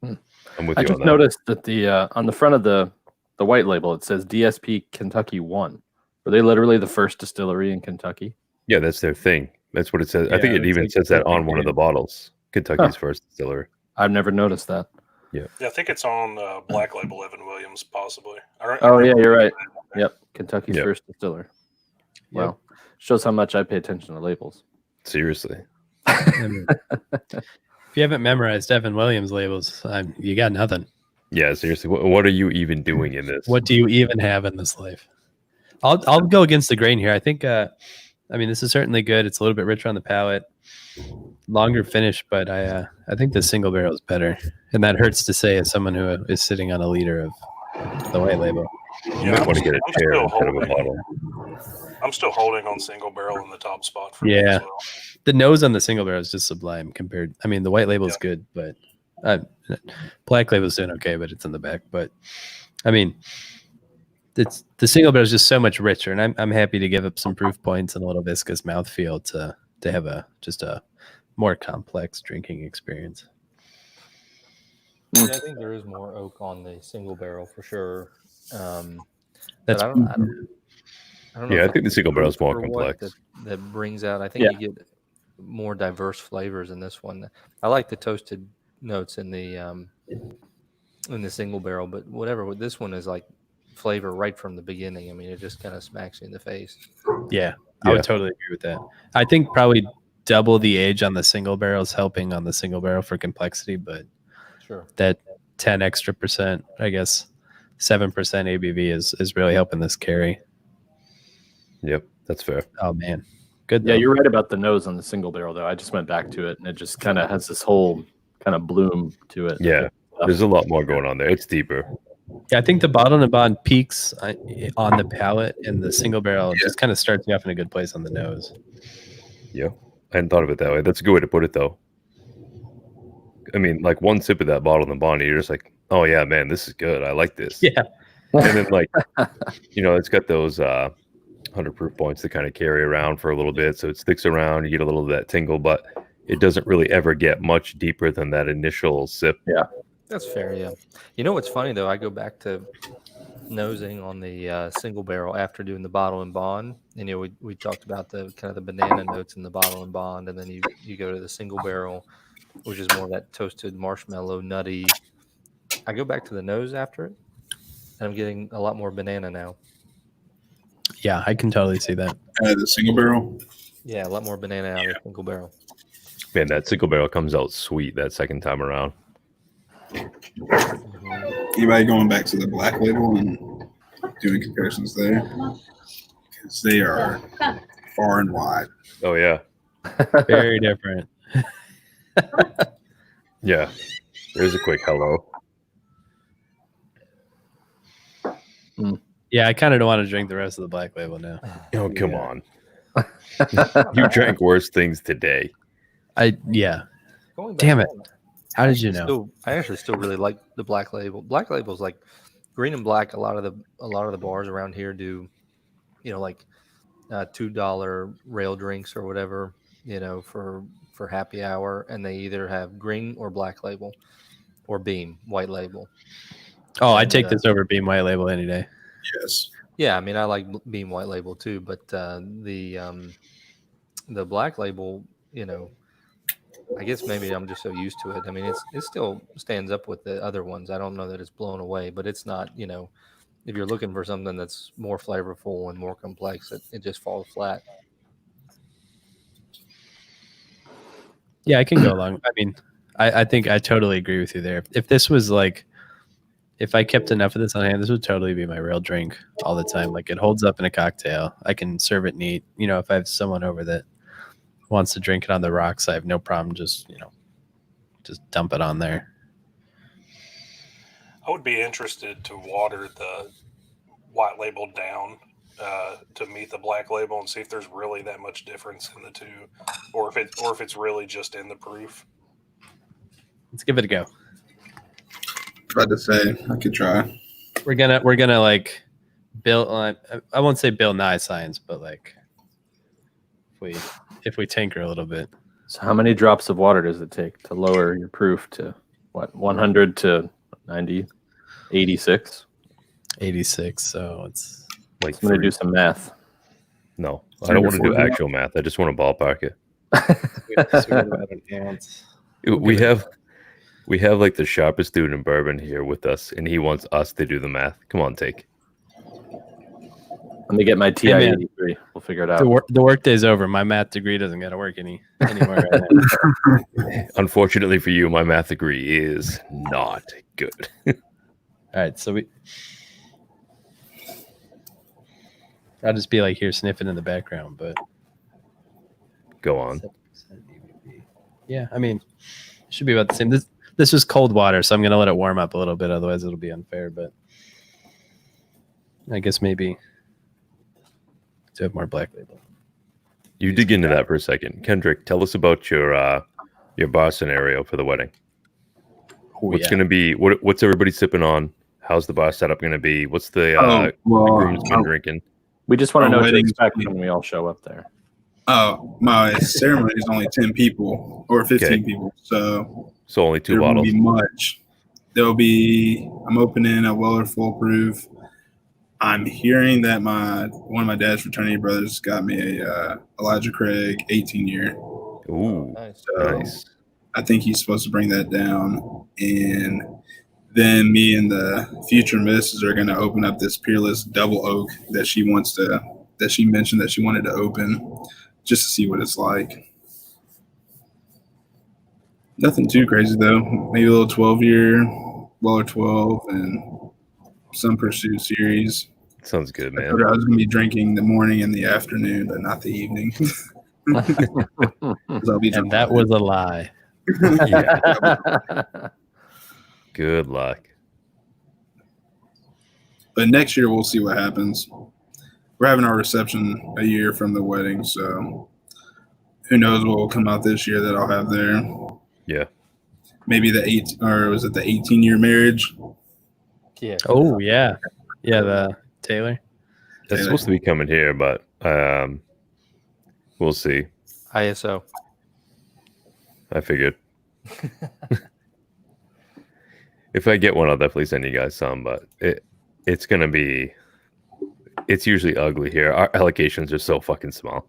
Speaker 1: I'm with
Speaker 7: I
Speaker 1: you
Speaker 7: just
Speaker 1: on that.
Speaker 7: noticed that the on the front of the white label it says DSP Kentucky 1. Were they literally the first distillery in Kentucky?
Speaker 1: Yeah, that's their thing. That's what it says. I think
Speaker 2: Yeah,
Speaker 1: it
Speaker 2: that's
Speaker 1: even
Speaker 2: like
Speaker 1: says that
Speaker 2: their
Speaker 1: on
Speaker 2: big
Speaker 1: one of the
Speaker 2: game.
Speaker 1: bottles. Kentucky's first distillery.
Speaker 7: I've never noticed that.
Speaker 4: Yeah, I think it's on Black Label Evan Williams, possibly.
Speaker 7: Oh yeah, you're right. Yep, Kentucky's
Speaker 1: Yep.
Speaker 7: first distiller. Wow, shows how much I pay attention to labels.
Speaker 1: Seriously.
Speaker 2: I mean, if you haven't memorized Evan Williams labels, you got nothing.
Speaker 1: Yeah, seriously. What are you even doing in this?
Speaker 2: What do you even have in this life? I'll go against the grain here. I think I mean this is certainly good. It's a little bit richer on the palate, longer finish, but I think the single barrel is better. And that hurts to say as someone who is sitting on a liter of the white label.
Speaker 1: You might want to get a
Speaker 4: I'm
Speaker 1: chair
Speaker 4: still
Speaker 1: instead of a
Speaker 4: holding.
Speaker 1: bottle.
Speaker 4: I'm still holding on single barrel in the top spot for me
Speaker 2: Yeah.
Speaker 4: as well.
Speaker 2: The nose on the single barrel is just sublime compared. I mean, the white label is good, but black label is doing okay, but it's in the back. But I mean, it's the single barrel is just so much richer, and I'm happy to give up some proof points and a little viscous mouthfeel to have a more complex drinking experience.
Speaker 6: Yeah, I think there is more oak on the single barrel for sure.
Speaker 2: That's
Speaker 6: But I don't know.
Speaker 1: Yeah,
Speaker 6: if
Speaker 1: I think the single barrel is more
Speaker 6: proof or what
Speaker 1: complex.
Speaker 6: That brings out. I think you get more diverse flavors in this one. I like the toasted notes in the single barrel, but whatever. This one is like flavor right from the beginning. I mean, it just kind of smacks you in the face.
Speaker 2: Yeah, I would totally agree with that. I think probably double the age on the single barrel is helping on the single barrel for complexity, but
Speaker 6: Sure.
Speaker 2: that 10 extra percent, I guess 7% ABV is really helping this carry.
Speaker 1: Yep, that's fair.
Speaker 2: Oh man, good.
Speaker 7: Yeah,
Speaker 2: though.
Speaker 7: you're right about the nose on the single barrel though. I just went back to it and it just kind of has this whole kind of bloom to it.
Speaker 1: Yeah, there's a lot more going on there. It's deeper.
Speaker 2: Yeah, I think the bottle and bond peaks on the palate, and the single barrel just kind of starts you off in a good place on the nose.
Speaker 1: Yeah, I hadn't thought of it that way. That's a good way to put it, though. I mean, like one sip of that bottle in the bond, you're just like, oh yeah, man, this is good. I like this.
Speaker 2: Yeah,
Speaker 1: And then like, it's got those 100 proof points to kind of carry around for a little bit, so it sticks around. You get a little of that tingle, but it doesn't really ever get much deeper than that initial sip.
Speaker 7: Yeah.
Speaker 6: That's fair, yeah. You know what's funny though? I go back to nosing on the single barrel after doing the bottle and bond, and we talked about the kind of the banana notes in the bottle and bond, and then you go to the single barrel, which is more that toasted marshmallow nutty. I go back to the nose after it, and I'm getting a lot more banana now.
Speaker 2: yeah, I can totally see that.
Speaker 5: The single barrel.
Speaker 6: Yeah, a lot more banana out of the single barrel.
Speaker 1: Man, that single barrel comes out sweet that second time around.
Speaker 5: Anybody going back to the black label and doing comparisons there? Because they are far and wide.
Speaker 1: Oh yeah,
Speaker 2: Very different.
Speaker 1: yeah. There's a quick hello.
Speaker 2: Yeah, I kind of don't want to drink the rest of the black label now.
Speaker 1: Oh come on. You drank worse things today.
Speaker 2: Yeah.
Speaker 6: going back.
Speaker 2: Damn it. How did you know?
Speaker 6: I actually still really like the Black Label. Black Label's like green and black. A lot of the bars around here do, like $2 rail drinks or whatever, for happy hour, and they either have green or Black Label or Beam White Label.
Speaker 2: Oh, I take this over Beam White Label any day.
Speaker 5: Yes.
Speaker 6: Yeah, I mean, I like Beam White Label too, but the Black Label, I guess maybe I'm just so used to it. I mean, it still stands up with the other ones. I don't know that it's blown away, but it's not, if you're looking for something that's more flavorful and more complex, it just falls flat.
Speaker 2: Yeah, I can go along. I mean, I think I totally agree with you there. If this was like, if I kept enough of this on hand, this would totally be my real drink all the time. Like, it holds up in a cocktail. I can serve it neat. If I have someone over that wants to drink it on the rocks, I have no problem just dump it on there.
Speaker 4: I would be interested to water the White Label down to meet the Black Label and see if there's really that much difference in the two, or if it's really just in the proof.
Speaker 2: Let's give it a go.
Speaker 5: About to say I could try.
Speaker 2: We're gonna like build on. I won't say Bill Nye science, but like if we tinker a little bit.
Speaker 7: So how many drops of water does it take to lower your proof to what, 100 to 90, 86?
Speaker 2: 86. So it's
Speaker 1: Like
Speaker 7: I'm gonna
Speaker 1: 3.
Speaker 7: do some math.
Speaker 1: No, I don't want to do
Speaker 5: 40.
Speaker 1: actual math. I just want to ballpark it.
Speaker 2: about an ounce.
Speaker 1: We have like the sharpest dude in bourbon here with us, and he wants us to do the math. Come on, take.
Speaker 7: Let me get my TI
Speaker 2: Hey, man.
Speaker 7: 83. We'll figure it out.
Speaker 2: The work day's over. My math degree doesn't got to work anymore right now.
Speaker 1: Unfortunately for you, my math degree is not good.
Speaker 2: All right, so I'll just be like here sniffing in the background, but
Speaker 1: Go on.
Speaker 2: 7% ABV. Yeah, I mean, it should be about the same. This was cold water, so I'm gonna let it warm up a little bit. Otherwise, it'll be unfair. But I guess maybe to have more Black Label.
Speaker 1: You dig into that for a second. Kendrick, tell us about your bar scenario for the wedding. What's going to be, what's everybody sipping on? How's the bar setup going to be? What's the groom's been drinking?
Speaker 7: We just want to know what to
Speaker 5: wedding-
Speaker 7: expect when we all show up there.
Speaker 5: Oh, my ceremony is only 10 people or 15
Speaker 1: Okay.
Speaker 5: people, so
Speaker 1: So only 2
Speaker 5: there won't
Speaker 1: bottles.
Speaker 5: be much. I'm opening a Weller Full Proof. I'm hearing that one of my dad's fraternity brothers got me a Elijah Craig 18-year.
Speaker 1: Ooh,
Speaker 6: Nice.
Speaker 5: So
Speaker 1: nice.
Speaker 5: I think he's supposed to bring that down. And then me and the future missus are going to open up this Peerless Double Oak that she mentioned that she wanted to open just to see what it's like. Nothing too crazy though. Maybe a little 12-year, Weller 12, and some Pursuit series.
Speaker 1: Sounds good,
Speaker 5: I
Speaker 1: man.
Speaker 5: told her I was going to be drinking the morning and the afternoon, but not the evening. 'Cause I'll be
Speaker 2: And that was a lie.
Speaker 1: Yeah. Good luck.
Speaker 5: But next year we'll see what happens. We're having our reception a year from the wedding, so who knows what will come out this year that I'll have there.
Speaker 1: Yeah.
Speaker 5: Maybe the 18-year marriage.
Speaker 6: Yeah.
Speaker 2: Oh yeah, the Taylor.
Speaker 1: That's
Speaker 5: Yeah.
Speaker 1: supposed to be coming here, but we'll see.
Speaker 6: ISO.
Speaker 1: I figured. If I get one, I'll definitely send you guys some, but it's going to be, it's usually ugly here. Our allocations are so fucking small.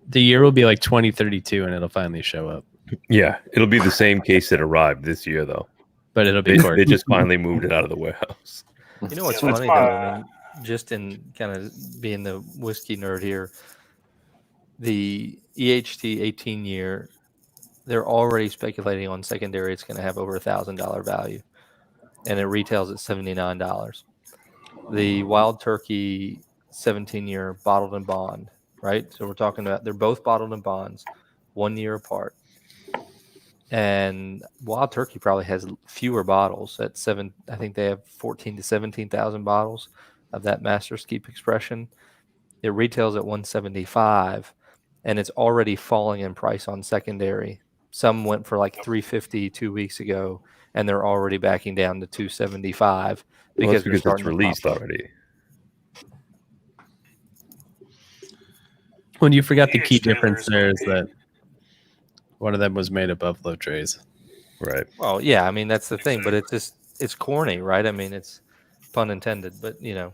Speaker 2: The year will be like 2032, and it'll finally show up.
Speaker 1: Yeah, it'll be the same case that arrived this year, though.
Speaker 2: But it'll be
Speaker 1: They
Speaker 2: corked.
Speaker 1: just finally moved it out of the warehouse.
Speaker 6: You know what's
Speaker 4: Yeah, that's
Speaker 6: funny though? I mean, just in kind of being the whiskey nerd here, the EHT 18-year, they're already speculating on secondary. It's going to have over $1,000 value, and it retails at $79. The Wild Turkey 17-year bottled and bond, right? So we're talking about they're both bottled and bonds, 1 year apart. And Wild Turkey probably has fewer bottles at I think they have 14 to 17,000 bottles of that Master's Keep Expression. It retails at $175, and it's already falling in price on secondary. some went for like 350 2 weeks ago, and they're already backing down to 275
Speaker 1: Well, that's
Speaker 6: they're
Speaker 1: because
Speaker 6: starting
Speaker 1: it's
Speaker 6: to pop
Speaker 1: released
Speaker 6: up.
Speaker 1: already.
Speaker 2: When you forgot the
Speaker 4: EH
Speaker 2: key
Speaker 4: Taylor
Speaker 2: difference
Speaker 4: is
Speaker 2: there
Speaker 4: gonna
Speaker 2: is
Speaker 4: be-
Speaker 2: that one of them was made of Buffalo Trace.
Speaker 1: Right.
Speaker 6: Well, yeah, I mean that's the thing, but it's corny, right? I mean, it's pun intended, but
Speaker 4: It's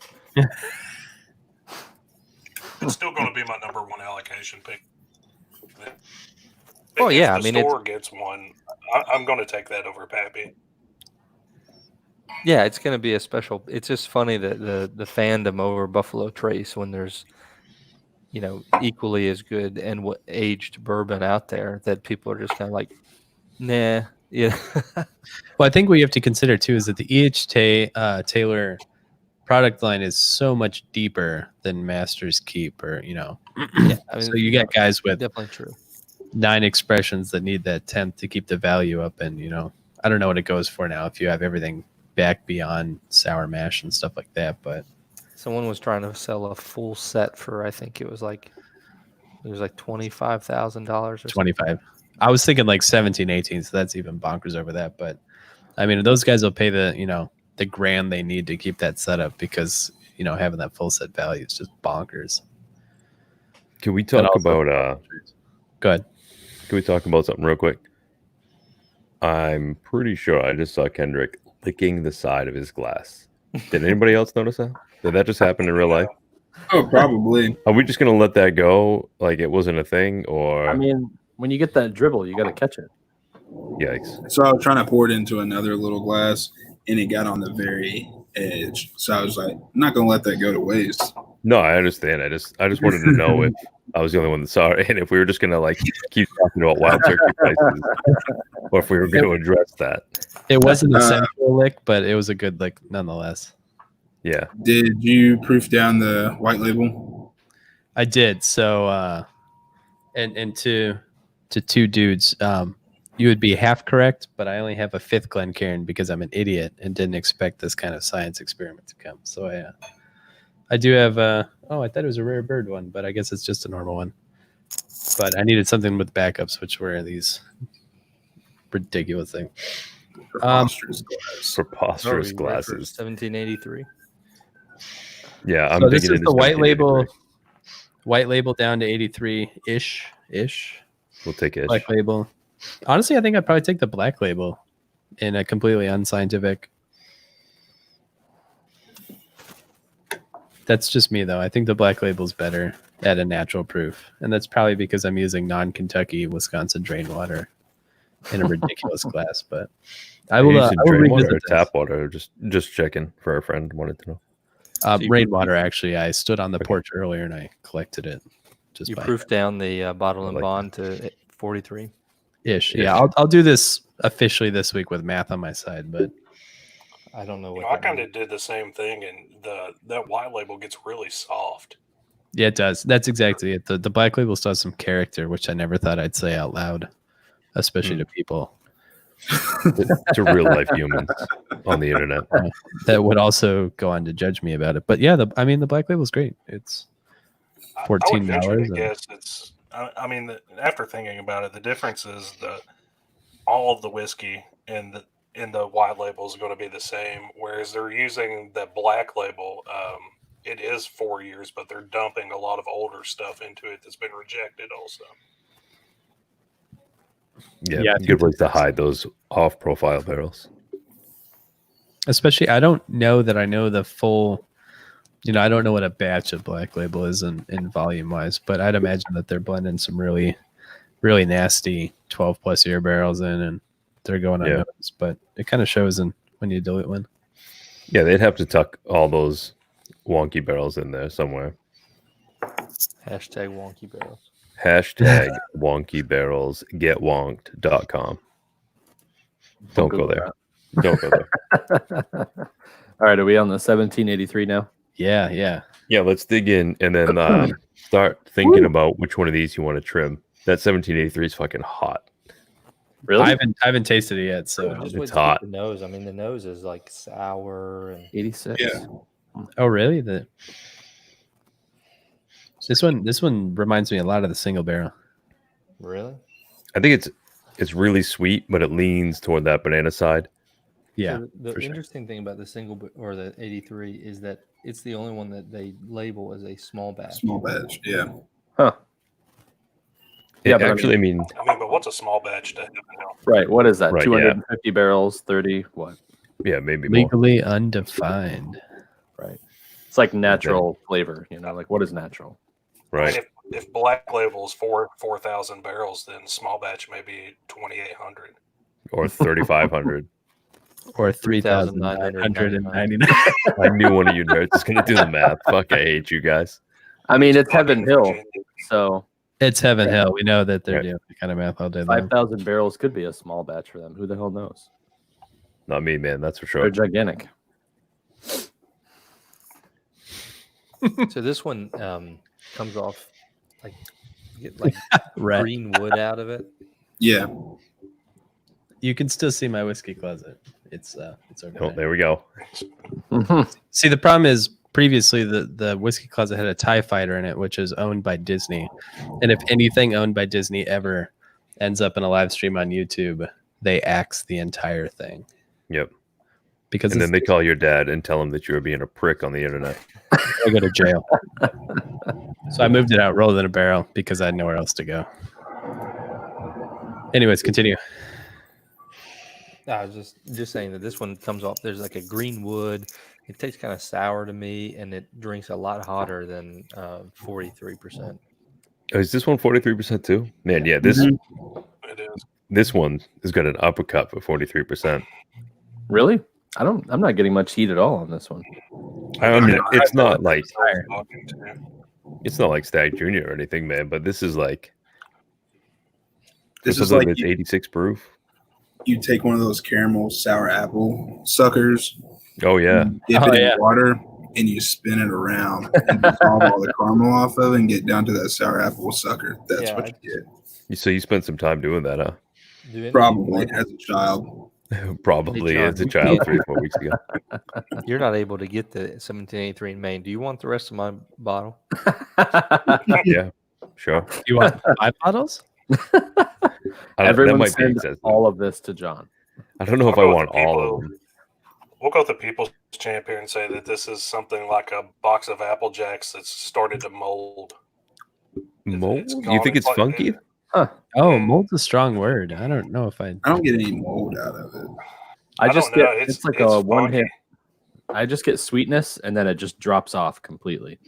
Speaker 4: still going to be my number one allocation pick.
Speaker 6: Oh,
Speaker 4: If
Speaker 6: yeah,
Speaker 4: the
Speaker 6: I mean,
Speaker 4: store gets one, I'm going to take that over Pappy.
Speaker 6: yeah, it's going to be a special. It's just funny that the fandom over Buffalo Trace when there's equally as good and aged bourbon out there that people are just kind of like, nah, yeah.
Speaker 2: Well, I think what you have to consider too is that the Taylor product line is so much deeper than Master's Keep, or
Speaker 6: Yeah, I mean,
Speaker 2: so you got guys with
Speaker 6: definitely true.
Speaker 2: 9 expressions that need that 10th to keep the value up, and I don't know what it goes for now if you have everything back beyond sour mash and stuff like that, but
Speaker 6: Someone was trying to sell a full set for, I think it was like $25,000 or something.
Speaker 2: 25. I was thinking like 17, 18, so that's even bonkers over that. But I mean, those guys will pay the grand they need to keep that set up, because having that full set value is just bonkers.
Speaker 1: Can we talk
Speaker 2: also-
Speaker 1: about
Speaker 2: Go ahead.
Speaker 1: Can we talk about something real quick? I'm pretty sure I just saw Kendrick licking the side of his glass. Did anybody else notice that? Did that just happen in real life?
Speaker 5: Oh, probably.
Speaker 1: Are we just gonna let that go like it wasn't a thing, or
Speaker 7: I mean, when you get that dribble, you got to catch it.
Speaker 1: yikes?
Speaker 5: So I was trying to pour it into another little glass, and it got on the very edge. So I was like, I'm not gonna let that go to waste.
Speaker 1: No, I understand. I just wanted to know if I was the only one that saw it, and if we were just gonna like keep talking about wild turkey prices, or if we were going to address that.
Speaker 2: It wasn't a sensual lick, but it was a good lick nonetheless.
Speaker 1: Yeah.
Speaker 5: Did you proof down the white label?
Speaker 2: I did. So, and to two dudes, you would be half correct, but I only have a 5th Glencairn because I'm an idiot and didn't expect this kind of science experiment to come. So I do have I thought it was a rare bird one, but I guess it's just a normal one. But I needed something with backups, which were these ridiculous things.
Speaker 5: Preposterous glass.
Speaker 1: Preposterous
Speaker 6: you ready for
Speaker 1: glasses.
Speaker 6: 1783.
Speaker 1: Yeah, I'm
Speaker 2: So this
Speaker 1: digging
Speaker 2: is
Speaker 1: into
Speaker 2: the white
Speaker 1: 1783.
Speaker 2: label. White label down to 83 ish.
Speaker 1: We'll take it.
Speaker 2: Black label. Honestly, I think I'd probably take the black label in a completely unscientific. That's just me, though. I think the black label is better at a natural proof. And that's probably because I'm using non-Kentucky, Wisconsin drain water in a ridiculous glass. But I will, I will
Speaker 1: drain water
Speaker 2: revisit
Speaker 1: or
Speaker 2: this.
Speaker 1: tap water. Just checking for a friend. Wanted to know.
Speaker 2: Rainwater, actually. I stood on the porch earlier and I collected it. Just
Speaker 6: You
Speaker 2: by
Speaker 6: proof down the bottle and
Speaker 1: like
Speaker 6: bond to 43.
Speaker 2: ish. Yeah, I'll do this officially this week with math on my side, but
Speaker 6: I don't know what
Speaker 4: I
Speaker 6: that
Speaker 4: kind
Speaker 6: means.
Speaker 4: of did the same thing, and that white label gets really soft.
Speaker 2: yeah, it does. That's exactly it. The black label still has some character, which I never thought I'd say out loud, especially to people
Speaker 1: To real life humans on the internet.
Speaker 2: that would also go on to judge me about it. But yeah, the black label is great. It's
Speaker 4: I would venture
Speaker 2: $14.
Speaker 4: to guess it's. I mean, after thinking about it, the difference is all of the whiskey in the white label is going to be the same, whereas they're using the black label. It is 4 years, but they're dumping a lot of older stuff into it that's been rejected also.
Speaker 1: Yeah, good place to hide those off-profile barrels.
Speaker 2: Especially, I don't know that I know the full. I don't know what a batch of black label is in volume wise, but I'd imagine that they're blending some really, really nasty 12+ year barrels in, and they're going unnoticed. But it kind of shows when you dilute one.
Speaker 1: Yeah, they'd have to tuck all those wonky barrels in there somewhere.
Speaker 6: Hashtag wonky barrels.
Speaker 1: Hashtag wonky barrels getwonked.com. Don't go there. Don't go there.
Speaker 7: All right, are we on the 1783 now?
Speaker 2: Yeah.
Speaker 1: Yeah, let's dig in and then start thinking about which one of these you want to trim. That 1783 is fucking hot.
Speaker 7: Really?
Speaker 2: I haven't tasted it yet, so
Speaker 6: Just
Speaker 1: it's
Speaker 6: wait to
Speaker 1: hot.
Speaker 6: get the nose. I mean, the nose is like sour and
Speaker 7: 86.
Speaker 5: Yeah.
Speaker 2: oh really? This one reminds me a lot of the single barrel.
Speaker 6: really.
Speaker 1: I think It's really sweet, but it leans toward that banana side.
Speaker 2: Yeah,
Speaker 6: So the
Speaker 2: for sure.
Speaker 6: interesting thing about the or the 83 is that it's the only one that they label as a small batch.
Speaker 5: Small batch, yeah.
Speaker 7: Huh. Yeah, but
Speaker 1: Actually, I mean,
Speaker 4: but what's a small batch to Heaven Hill?
Speaker 7: Right. What is that?
Speaker 1: Right,
Speaker 7: 250 barrels, 30, what?
Speaker 1: yeah, maybe more.
Speaker 2: Legally undefined.
Speaker 7: Right. It's like natural flavor, like what is natural?
Speaker 1: Right.
Speaker 4: I mean, if Black Label is 4,000 barrels, then small batch may be 2,800.
Speaker 1: Or 3,500.
Speaker 2: Or 3,999.
Speaker 1: I knew one of you nerds was going to do the math. Fuck, I hate you guys.
Speaker 7: I mean, it's
Speaker 4: Fucking
Speaker 7: Heaven Hill,
Speaker 4: Virginia.
Speaker 7: so
Speaker 2: It's Heaven Hill. We know that they're
Speaker 1: Right.
Speaker 2: doing the kind of math all day long.
Speaker 7: 5,000 barrels could be a small batch for them. Who the hell knows?
Speaker 1: Not me, man. That's for
Speaker 7: They're
Speaker 1: sure.
Speaker 7: gigantic.
Speaker 6: So this one comes off like you get like
Speaker 2: Right.
Speaker 6: green wood out of it.
Speaker 5: Yeah.
Speaker 2: You can still see my whiskey closet. It's over
Speaker 1: Oh,
Speaker 2: there.
Speaker 1: there we go.
Speaker 2: See, the problem is previously the whiskey closet had a TIE fighter in it, which is owned by Disney. And if anything owned by Disney ever ends up in a live stream on YouTube, they axe the entire thing.
Speaker 1: Yep.
Speaker 2: Because
Speaker 1: And then they call your dad and tell him that you were being a prick on the internet.
Speaker 2: I go to jail. So I moved it out, rolled it in a barrel because I had nowhere else to go. Anyways, continue.
Speaker 6: I was just saying that this one comes off. There's like a green wood. It tastes kind of sour to me, and it drinks a lot hotter than 43%.
Speaker 1: Oh, is this one 43% too? Man, yeah, this
Speaker 4: It is.
Speaker 1: this one has got an uppercut for 43%.
Speaker 7: Really? I'm not getting much heat at all on this one.
Speaker 1: I mean, it's not like
Speaker 4: Talking to.
Speaker 1: it's not like Stag Junior or anything, man. But this is like
Speaker 5: This is
Speaker 1: something
Speaker 5: like
Speaker 1: that's 86 proof.
Speaker 5: you take one of those caramel sour apple suckers,
Speaker 1: Oh yeah,
Speaker 5: dip
Speaker 2: Oh,
Speaker 5: it
Speaker 2: yeah.
Speaker 5: in water, and you spin it around and dissolve all the caramel off of it and get down to that sour apple sucker. That's
Speaker 6: Yeah,
Speaker 5: what you get.
Speaker 1: so you spent some time doing that, huh?
Speaker 6: Do any of you
Speaker 5: Probably
Speaker 6: like-
Speaker 5: as a child.
Speaker 1: Probably
Speaker 6: Hey, John,
Speaker 1: as a
Speaker 6: we
Speaker 1: child
Speaker 6: can't-
Speaker 1: 3 or 4 weeks ago.
Speaker 6: You're not able to get the 1783 in Maine. Do you want the rest of my bottle?
Speaker 1: Yeah, sure.
Speaker 2: You want 5 bottles?
Speaker 1: That
Speaker 7: Everyone
Speaker 1: might be
Speaker 7: send
Speaker 1: excessive.
Speaker 7: all of this to John.
Speaker 1: I don't know if I want all of them.
Speaker 4: We'll go with the People's Champ here and say that this is something like a box of Apple Jacks that's started to mold.
Speaker 1: Mold?
Speaker 4: It's
Speaker 1: You
Speaker 4: gone.
Speaker 1: think it's
Speaker 4: like-
Speaker 1: funky?
Speaker 2: Oh, mold's a strong word. I don't know if I.
Speaker 5: I don't get any mold out of it.
Speaker 7: I
Speaker 4: don't
Speaker 7: just
Speaker 4: know.
Speaker 7: get it's like a
Speaker 4: funky.
Speaker 7: one hit. I just get sweetness and then it just drops off completely.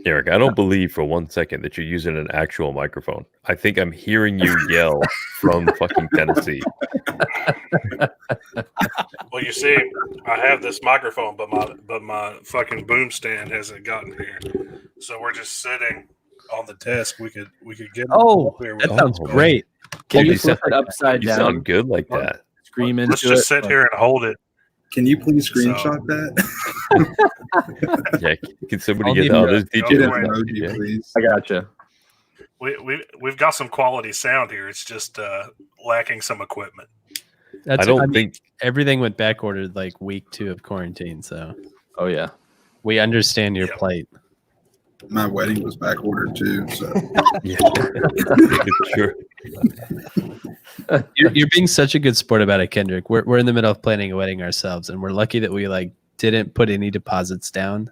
Speaker 1: Eric, I don't believe for 1 second that you're using an actual microphone. I think I'm hearing you yell from fucking Tennessee.
Speaker 4: Well, you see, I have this microphone, but my fucking boom stand hasn't gotten here. So we're just sitting on the desk. We could get
Speaker 2: Oh,
Speaker 4: up here
Speaker 2: that
Speaker 4: with-
Speaker 2: sounds
Speaker 1: Oh,
Speaker 2: great.
Speaker 7: Can
Speaker 1: you
Speaker 7: you flip it upside
Speaker 1: You
Speaker 7: down?
Speaker 1: sound good like that.
Speaker 7: Scream into
Speaker 4: Let's just
Speaker 7: it.
Speaker 4: sit here and hold it.
Speaker 5: Can you please screenshot that?
Speaker 1: Yeah, can somebody
Speaker 2: I'll
Speaker 1: get
Speaker 2: need
Speaker 1: oh,
Speaker 2: to-
Speaker 1: there's
Speaker 5: Get
Speaker 1: DJ.
Speaker 5: an
Speaker 4: Right.
Speaker 5: emoji,
Speaker 1: Yeah.
Speaker 5: please.
Speaker 7: I gotcha.
Speaker 4: We've got some quality sound here. It's just lacking some equipment.
Speaker 2: That's
Speaker 1: I don't
Speaker 2: mean,
Speaker 1: think
Speaker 2: everything went back ordered like week 2 of quarantine. So
Speaker 7: Oh yeah.
Speaker 2: we understand your
Speaker 4: Yeah.
Speaker 2: plight.
Speaker 5: My wedding was back ordered too. So
Speaker 1: yeah. It's true.
Speaker 2: You're being such a good sport about it, Kendrick. We're in the middle of planning a wedding ourselves, and we're lucky that we like didn't put any deposits down.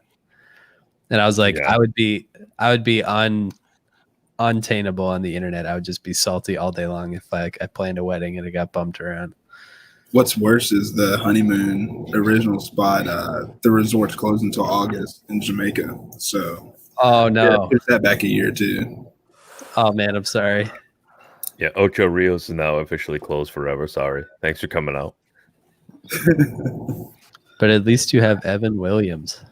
Speaker 2: And I was like,
Speaker 1: Yeah.
Speaker 2: I would be untainable on the internet. I would just be salty all day long if I planned a wedding and it got bumped around.
Speaker 5: what's worse is the honeymoon original spot. The resort's closed until August in Jamaica. So
Speaker 2: Oh no!
Speaker 5: push that back a year too.
Speaker 2: Oh man, I'm sorry.
Speaker 1: Yeah, Ocho Rios is now officially closed forever. Sorry. Thanks for coming out.
Speaker 2: But at least you have Evan Williams.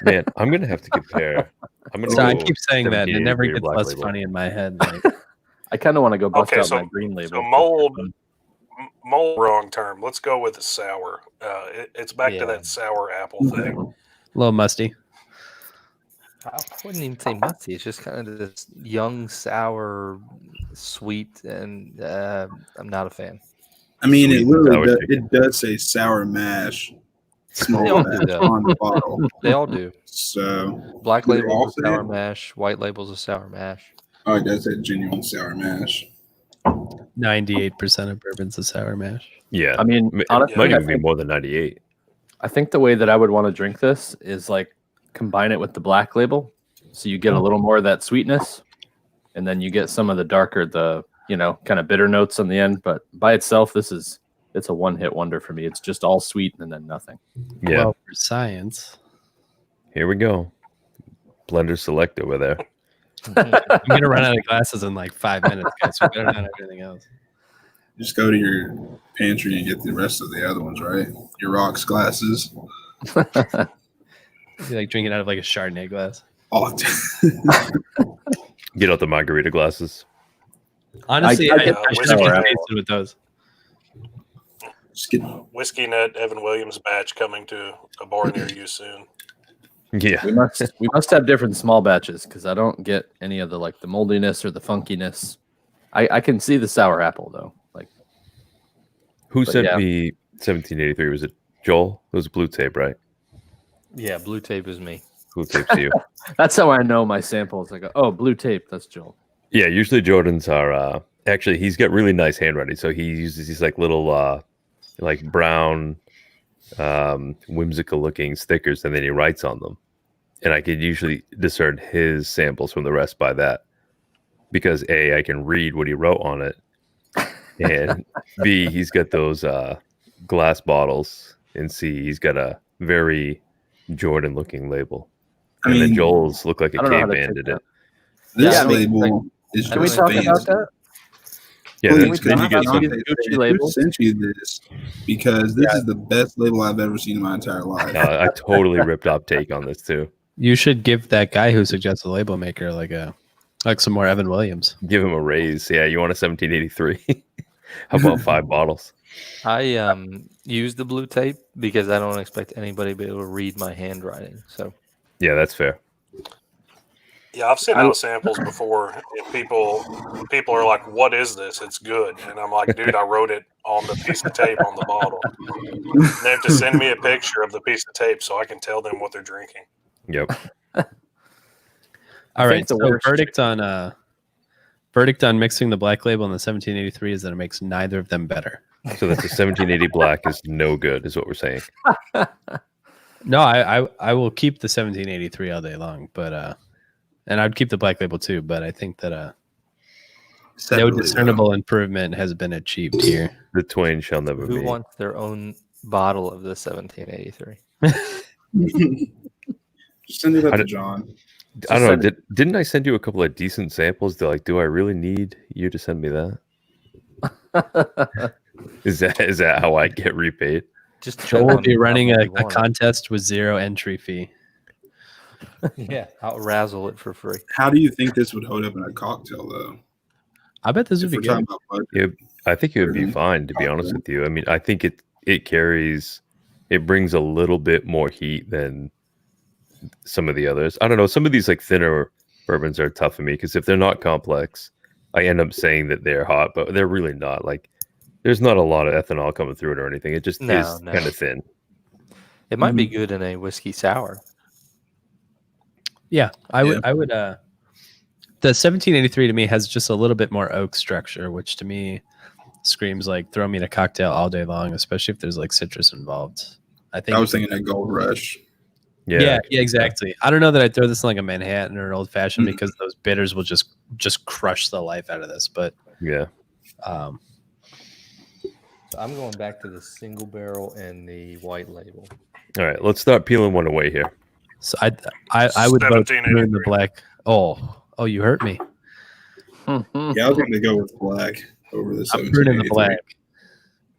Speaker 1: Man, I'm gonna have to compare. I'm gonna
Speaker 2: So I
Speaker 1: go
Speaker 2: keep saying that, and it never
Speaker 1: 1783
Speaker 2: gets
Speaker 1: Black
Speaker 2: less
Speaker 1: Label.
Speaker 2: funny in my head. Like,
Speaker 7: I kind of want to go bust
Speaker 4: Okay,
Speaker 7: out
Speaker 4: so-
Speaker 7: my green label.
Speaker 4: So mold, wrong term. Let's go with the sour. It's back
Speaker 6: Yeah.
Speaker 4: to that sour apple thing.
Speaker 2: a little musty.
Speaker 6: I wouldn't even say musty. It's just kind of this young, sour, sweet, and I'm not a fan.
Speaker 5: I mean, it
Speaker 1: Sweet
Speaker 5: literally
Speaker 1: sour
Speaker 5: does,
Speaker 1: chicken.
Speaker 5: it does say sour mash,
Speaker 6: They
Speaker 5: small
Speaker 6: all do,
Speaker 5: batch
Speaker 6: though.
Speaker 5: on the bottle.
Speaker 6: They all do.
Speaker 5: So
Speaker 6: Black
Speaker 5: Do they
Speaker 6: label's
Speaker 5: all
Speaker 6: a sour
Speaker 5: say it?
Speaker 6: mash. White label's a sour mash.
Speaker 5: oh, it does say genuine sour mash.
Speaker 2: 98% of bourbon's a sour mash.
Speaker 1: Yeah.
Speaker 7: I mean,
Speaker 1: It
Speaker 7: honestly,
Speaker 1: might
Speaker 7: I
Speaker 1: even be
Speaker 7: think,
Speaker 1: more than 98.
Speaker 7: I think the way that I would want to drink this is like combine it with the black label, so you get a little more of that sweetness, and then you get some of the darker, kind of bitter notes on the end. But by itself, it's a one-hit wonder for me. It's just all sweet and then nothing.
Speaker 1: Yeah.
Speaker 2: Well, for science,
Speaker 1: Here we go. Blender select over there.
Speaker 2: I'm gonna run out of glasses in like 5 minutes, guys. So we better not have anything else.
Speaker 5: Just go to your pantry and get the rest of the other ones, right? Your rocks glasses.
Speaker 2: You like drinking out of like a Chardonnay glass.
Speaker 5: Oh,
Speaker 1: Get out the margarita glasses.
Speaker 2: Honestly,
Speaker 7: I
Speaker 2: I
Speaker 7: get
Speaker 2: should
Speaker 7: sour
Speaker 2: have
Speaker 7: apple.
Speaker 2: tasted with those.
Speaker 5: just get
Speaker 4: Whiskey Nut Evan Williams batch coming to a bar near you soon.
Speaker 1: Yeah.
Speaker 7: we must have different small batches because I don't get any of the the moldiness or the funkiness. I can see the sour apple though.
Speaker 1: Who
Speaker 7: But
Speaker 1: sent
Speaker 7: yeah.
Speaker 1: me 1783? Was it Joel? It was blue tape, right?
Speaker 6: Yeah, blue tape is me.
Speaker 1: Blue tape to you.
Speaker 7: That's how I know my samples. I go, oh, blue tape. That's Joel.
Speaker 1: Yeah, usually Jordan's are actually he's got really nice handwriting, so he uses these like little like brown whimsical looking stickers and then he writes on them. And I could usually discern his samples from the rest by that. Because A, I can read what he wrote on it. And B, he's got those glass bottles, and C, he's got a very Jordan looking label.
Speaker 5: I
Speaker 1: And then
Speaker 5: mean,
Speaker 1: Joel's look like a
Speaker 7: I don't know how
Speaker 1: cave
Speaker 7: to
Speaker 1: band
Speaker 7: take
Speaker 1: did it.
Speaker 5: this
Speaker 7: Yeah, I mean,
Speaker 5: label is
Speaker 7: Can we
Speaker 5: just
Speaker 7: talk
Speaker 5: fancy.
Speaker 7: about that?
Speaker 1: Yeah,
Speaker 7: Can
Speaker 1: then
Speaker 7: we
Speaker 1: could
Speaker 7: talk
Speaker 1: you get
Speaker 7: about
Speaker 1: some?
Speaker 7: these Gucci
Speaker 5: Who
Speaker 7: labels?
Speaker 5: sent you this? Because this is the best label I've ever seen in my entire life.
Speaker 1: I totally ripped off take on this too.
Speaker 2: You should give that guy who suggested the label maker like some more Evan Williams.
Speaker 1: Give him a raise. Yeah, you want a 1783? How about 5 bottles?
Speaker 6: I use the blue tape because I don't expect anybody to be able to read my handwriting. So
Speaker 1: Yeah, that's fair.
Speaker 4: Yeah, I've sent out samples before, and people are like, "What is this? It's good." And I'm like, "Dude, I wrote it on the piece of tape on the bottle." And they have to send me a picture of the piece of tape so I can tell them what they're drinking.
Speaker 1: Yep.
Speaker 2: All right,
Speaker 7: think the
Speaker 2: so
Speaker 7: worst-
Speaker 2: verdict on mixing the black label and the 1783 is that it makes neither of them better.
Speaker 1: So that's a 1780 black is no good, is what we're saying.
Speaker 2: No, I will keep the 1783 all day long, but and I'd keep the black label too, but I think that no
Speaker 5: Separately,
Speaker 2: discernible improvement has been achieved here.
Speaker 1: The twain shall never
Speaker 6: who
Speaker 1: meet.
Speaker 6: wants their own bottle of the 1783?
Speaker 5: though. Just send it up
Speaker 1: I
Speaker 5: to
Speaker 1: did-
Speaker 5: John.
Speaker 1: I don't know. Didn't I send you a couple of decent samples? Do I really need you to send me that? Is that how I get repaid?
Speaker 6: Just
Speaker 2: Joel will
Speaker 6: one
Speaker 2: be running
Speaker 6: bottle
Speaker 2: a
Speaker 6: if you want it.
Speaker 2: contest with 0 entry fee.
Speaker 6: Yeah, I'll razzle it for free.
Speaker 5: How do you think this would hold up in a cocktail, though?
Speaker 2: I bet this
Speaker 5: If
Speaker 2: would
Speaker 5: we're
Speaker 2: be
Speaker 5: talking
Speaker 2: good.
Speaker 5: about budget.
Speaker 1: I think it would be
Speaker 5: Mhm.
Speaker 1: fine, to be honest with you. I mean, I think it carries, it brings a little bit more heat than some of the others. I don't know. Some of these like thinner bourbons are tough for me because if they're not complex, I end up saying that they're hot, but they're really not. Like, there's not a lot of ethanol coming through it or anything. It just
Speaker 6: No,
Speaker 1: is
Speaker 6: no.
Speaker 1: kind of thin.
Speaker 6: It might be good in a whiskey sour.
Speaker 2: Yeah, I would. The 1783 to me has just a little bit more oak structure, which to me screams like throw me in a cocktail all day long, especially if there's like citrus involved. I think.
Speaker 5: I was thinking a Gold Rush.
Speaker 2: Yeah, exactly. I don't know that I'd throw this in like a Manhattan or an old fashioned
Speaker 5: Mm.
Speaker 2: because those bitters will just crush the life out of this. But
Speaker 1: Yeah.
Speaker 2: um,
Speaker 6: So I'm going back to the single barrel and the white label.
Speaker 1: All right. Let's start peeling one away here.
Speaker 2: so I would vote in the
Speaker 4: 1783.
Speaker 2: black. Oh, you hurt me.
Speaker 5: Yeah, I was going to go with black over the
Speaker 2: I'm rooting the
Speaker 5: 1783.
Speaker 2: black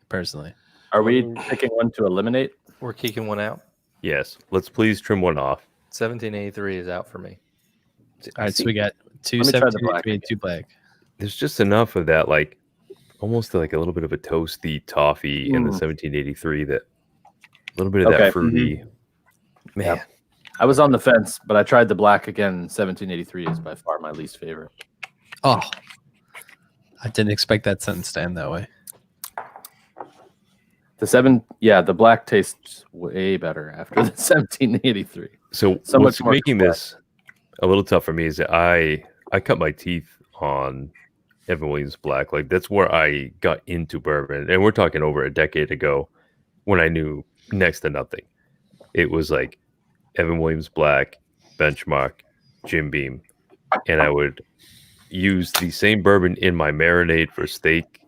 Speaker 2: personally.
Speaker 7: Are we picking one to eliminate?
Speaker 6: We're kicking one out.
Speaker 1: Yes. Let's please trim one off.
Speaker 6: 1783 is out for me.
Speaker 2: All right, so we got two
Speaker 7: Let me try the
Speaker 2: 1783 and
Speaker 7: black
Speaker 2: 2 black.
Speaker 1: There's just enough of that, like almost like a little bit of a toasty toffee in the 1783 that a little bit of
Speaker 7: Okay.
Speaker 1: that fruity. Man,
Speaker 7: Yeah. I was on the fence, but I tried the black again. 1783 is by far my least favorite.
Speaker 2: Oh, I didn't expect that sentence to end that way.
Speaker 7: The black tastes way better after the 1783.
Speaker 1: so
Speaker 7: So
Speaker 1: what's
Speaker 7: much more
Speaker 1: making
Speaker 7: complex.
Speaker 1: this a little tough for me is that I cut my teeth on Evan Williams Black. Like that's where I got into bourbon, and we're talking over a decade ago when I knew next to nothing. It was like Evan Williams Black, Benchmark, Jim Beam, and I would use the same bourbon in my marinade for steak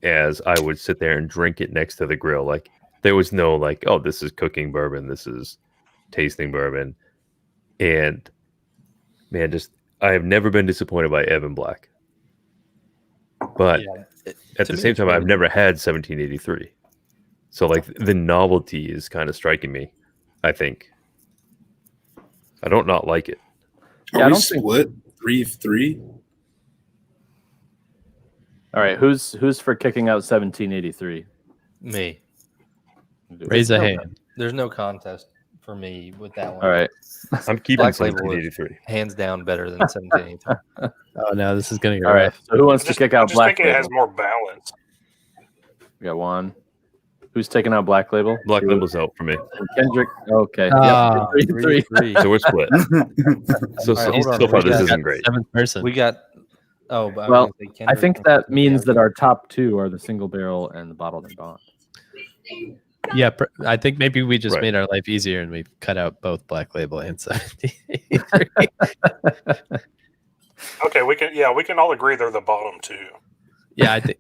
Speaker 1: as I would sit there and drink it next to the grill. Like there was no like, oh, this is cooking bourbon, this is tasting bourbon. And man, just I have never been disappointed by Evan Black. But at the same time, I've never had 1783. So like the novelty is kind of striking me, I think. I don't not like it.
Speaker 5: Are we split 3-3?
Speaker 7: All right, who's for kicking out 1783?
Speaker 6: Me.
Speaker 2: Raise a hand.
Speaker 6: There's no contest for me with that one.
Speaker 7: All right.
Speaker 1: I'm keeping
Speaker 6: Black Label is
Speaker 1: 1783.
Speaker 6: hands down better than 1783.
Speaker 2: Oh no, this is gonna go
Speaker 7: All right. So who wants to kick
Speaker 4: I
Speaker 7: out
Speaker 4: just
Speaker 7: Black
Speaker 4: think it has
Speaker 7: Label?
Speaker 4: more balance.
Speaker 7: We got one. Who's taking out Black Label?
Speaker 1: Black Label's out for me.
Speaker 7: Kendrick. Okay.
Speaker 2: Ah,
Speaker 7: Yep. 3-3.
Speaker 1: So we're split. So,
Speaker 6: All right, hold on.
Speaker 1: so far,
Speaker 6: We
Speaker 1: this
Speaker 6: got
Speaker 1: isn't great.
Speaker 2: Seventh person.
Speaker 6: We got. Oh, but
Speaker 7: Well,
Speaker 6: was gonna say
Speaker 7: I
Speaker 6: Kendrick
Speaker 7: think
Speaker 6: and
Speaker 7: that
Speaker 6: Kentucky.
Speaker 7: means that our top two are the single barrel and the bottled and bond.
Speaker 2: Yeah, I think maybe we just
Speaker 1: Right.
Speaker 2: made our life easier and we cut out both Black Label and 70.
Speaker 4: Okay, we can all agree they're the bottom two.
Speaker 2: Yeah, I think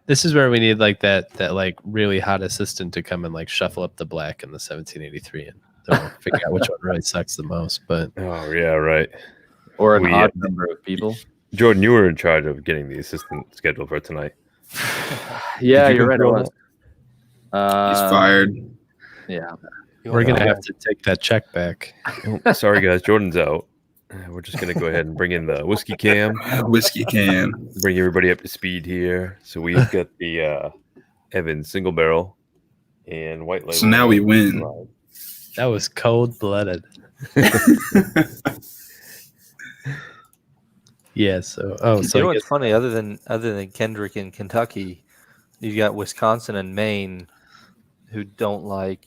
Speaker 2: this is where we need like that like really hot assistant to come and like shuffle up the black and the 1783 and then we'll figure out which one really sucks the most. But
Speaker 1: Oh, yeah, right.
Speaker 7: Or an
Speaker 1: We,
Speaker 7: odd number of people.
Speaker 1: Jordan, you were in charge of getting the assistant scheduled for tonight.
Speaker 7: Yeah,
Speaker 1: Did you
Speaker 7: you're right. I
Speaker 1: control
Speaker 7: was.
Speaker 5: He's fired.
Speaker 7: Yeah.
Speaker 2: we're gonna have to take that check back.
Speaker 1: Oh, sorry, guys. Jordan's out. We're just going to go ahead and bring in the whiskey cam,
Speaker 5: Whiskey can.
Speaker 1: bring everybody up to speed here. So we've got the Evan single barrel and white label.
Speaker 5: So now we win.
Speaker 2: That was cold blooded. Yeah. So
Speaker 6: You
Speaker 2: so
Speaker 6: know
Speaker 2: I
Speaker 6: what's
Speaker 2: guess,
Speaker 6: funny? Other than Kendrick in Kentucky, you got Wisconsin and Maine, who don't like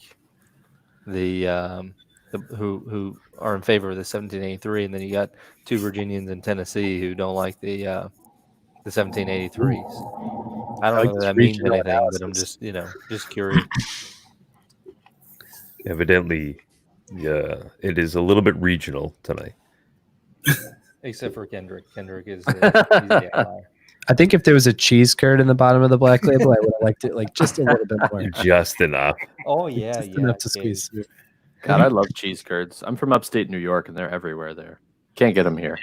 Speaker 6: the who are in favor of the 1783, and then you got two Virginians in Tennessee who don't like the 1783s. I don't
Speaker 2: like
Speaker 6: know if
Speaker 2: this
Speaker 6: that means
Speaker 2: regional
Speaker 6: anything, but I'm
Speaker 2: analysis.
Speaker 6: just curious.
Speaker 1: Evidently, yeah, it is a little bit regional tonight.
Speaker 6: Except for Kendrick. Kendrick is he's the outlier.
Speaker 2: I think if there was a cheese curd in the bottom of the Black Label, I would have liked it like just a little bit more.
Speaker 1: Just enough.
Speaker 6: Oh yeah,
Speaker 2: Just
Speaker 6: yeah.
Speaker 2: enough to
Speaker 6: Katie.
Speaker 2: squeeze through.
Speaker 7: God, I love cheese curds. I'm from upstate New York, and they're everywhere there. Can't get them here.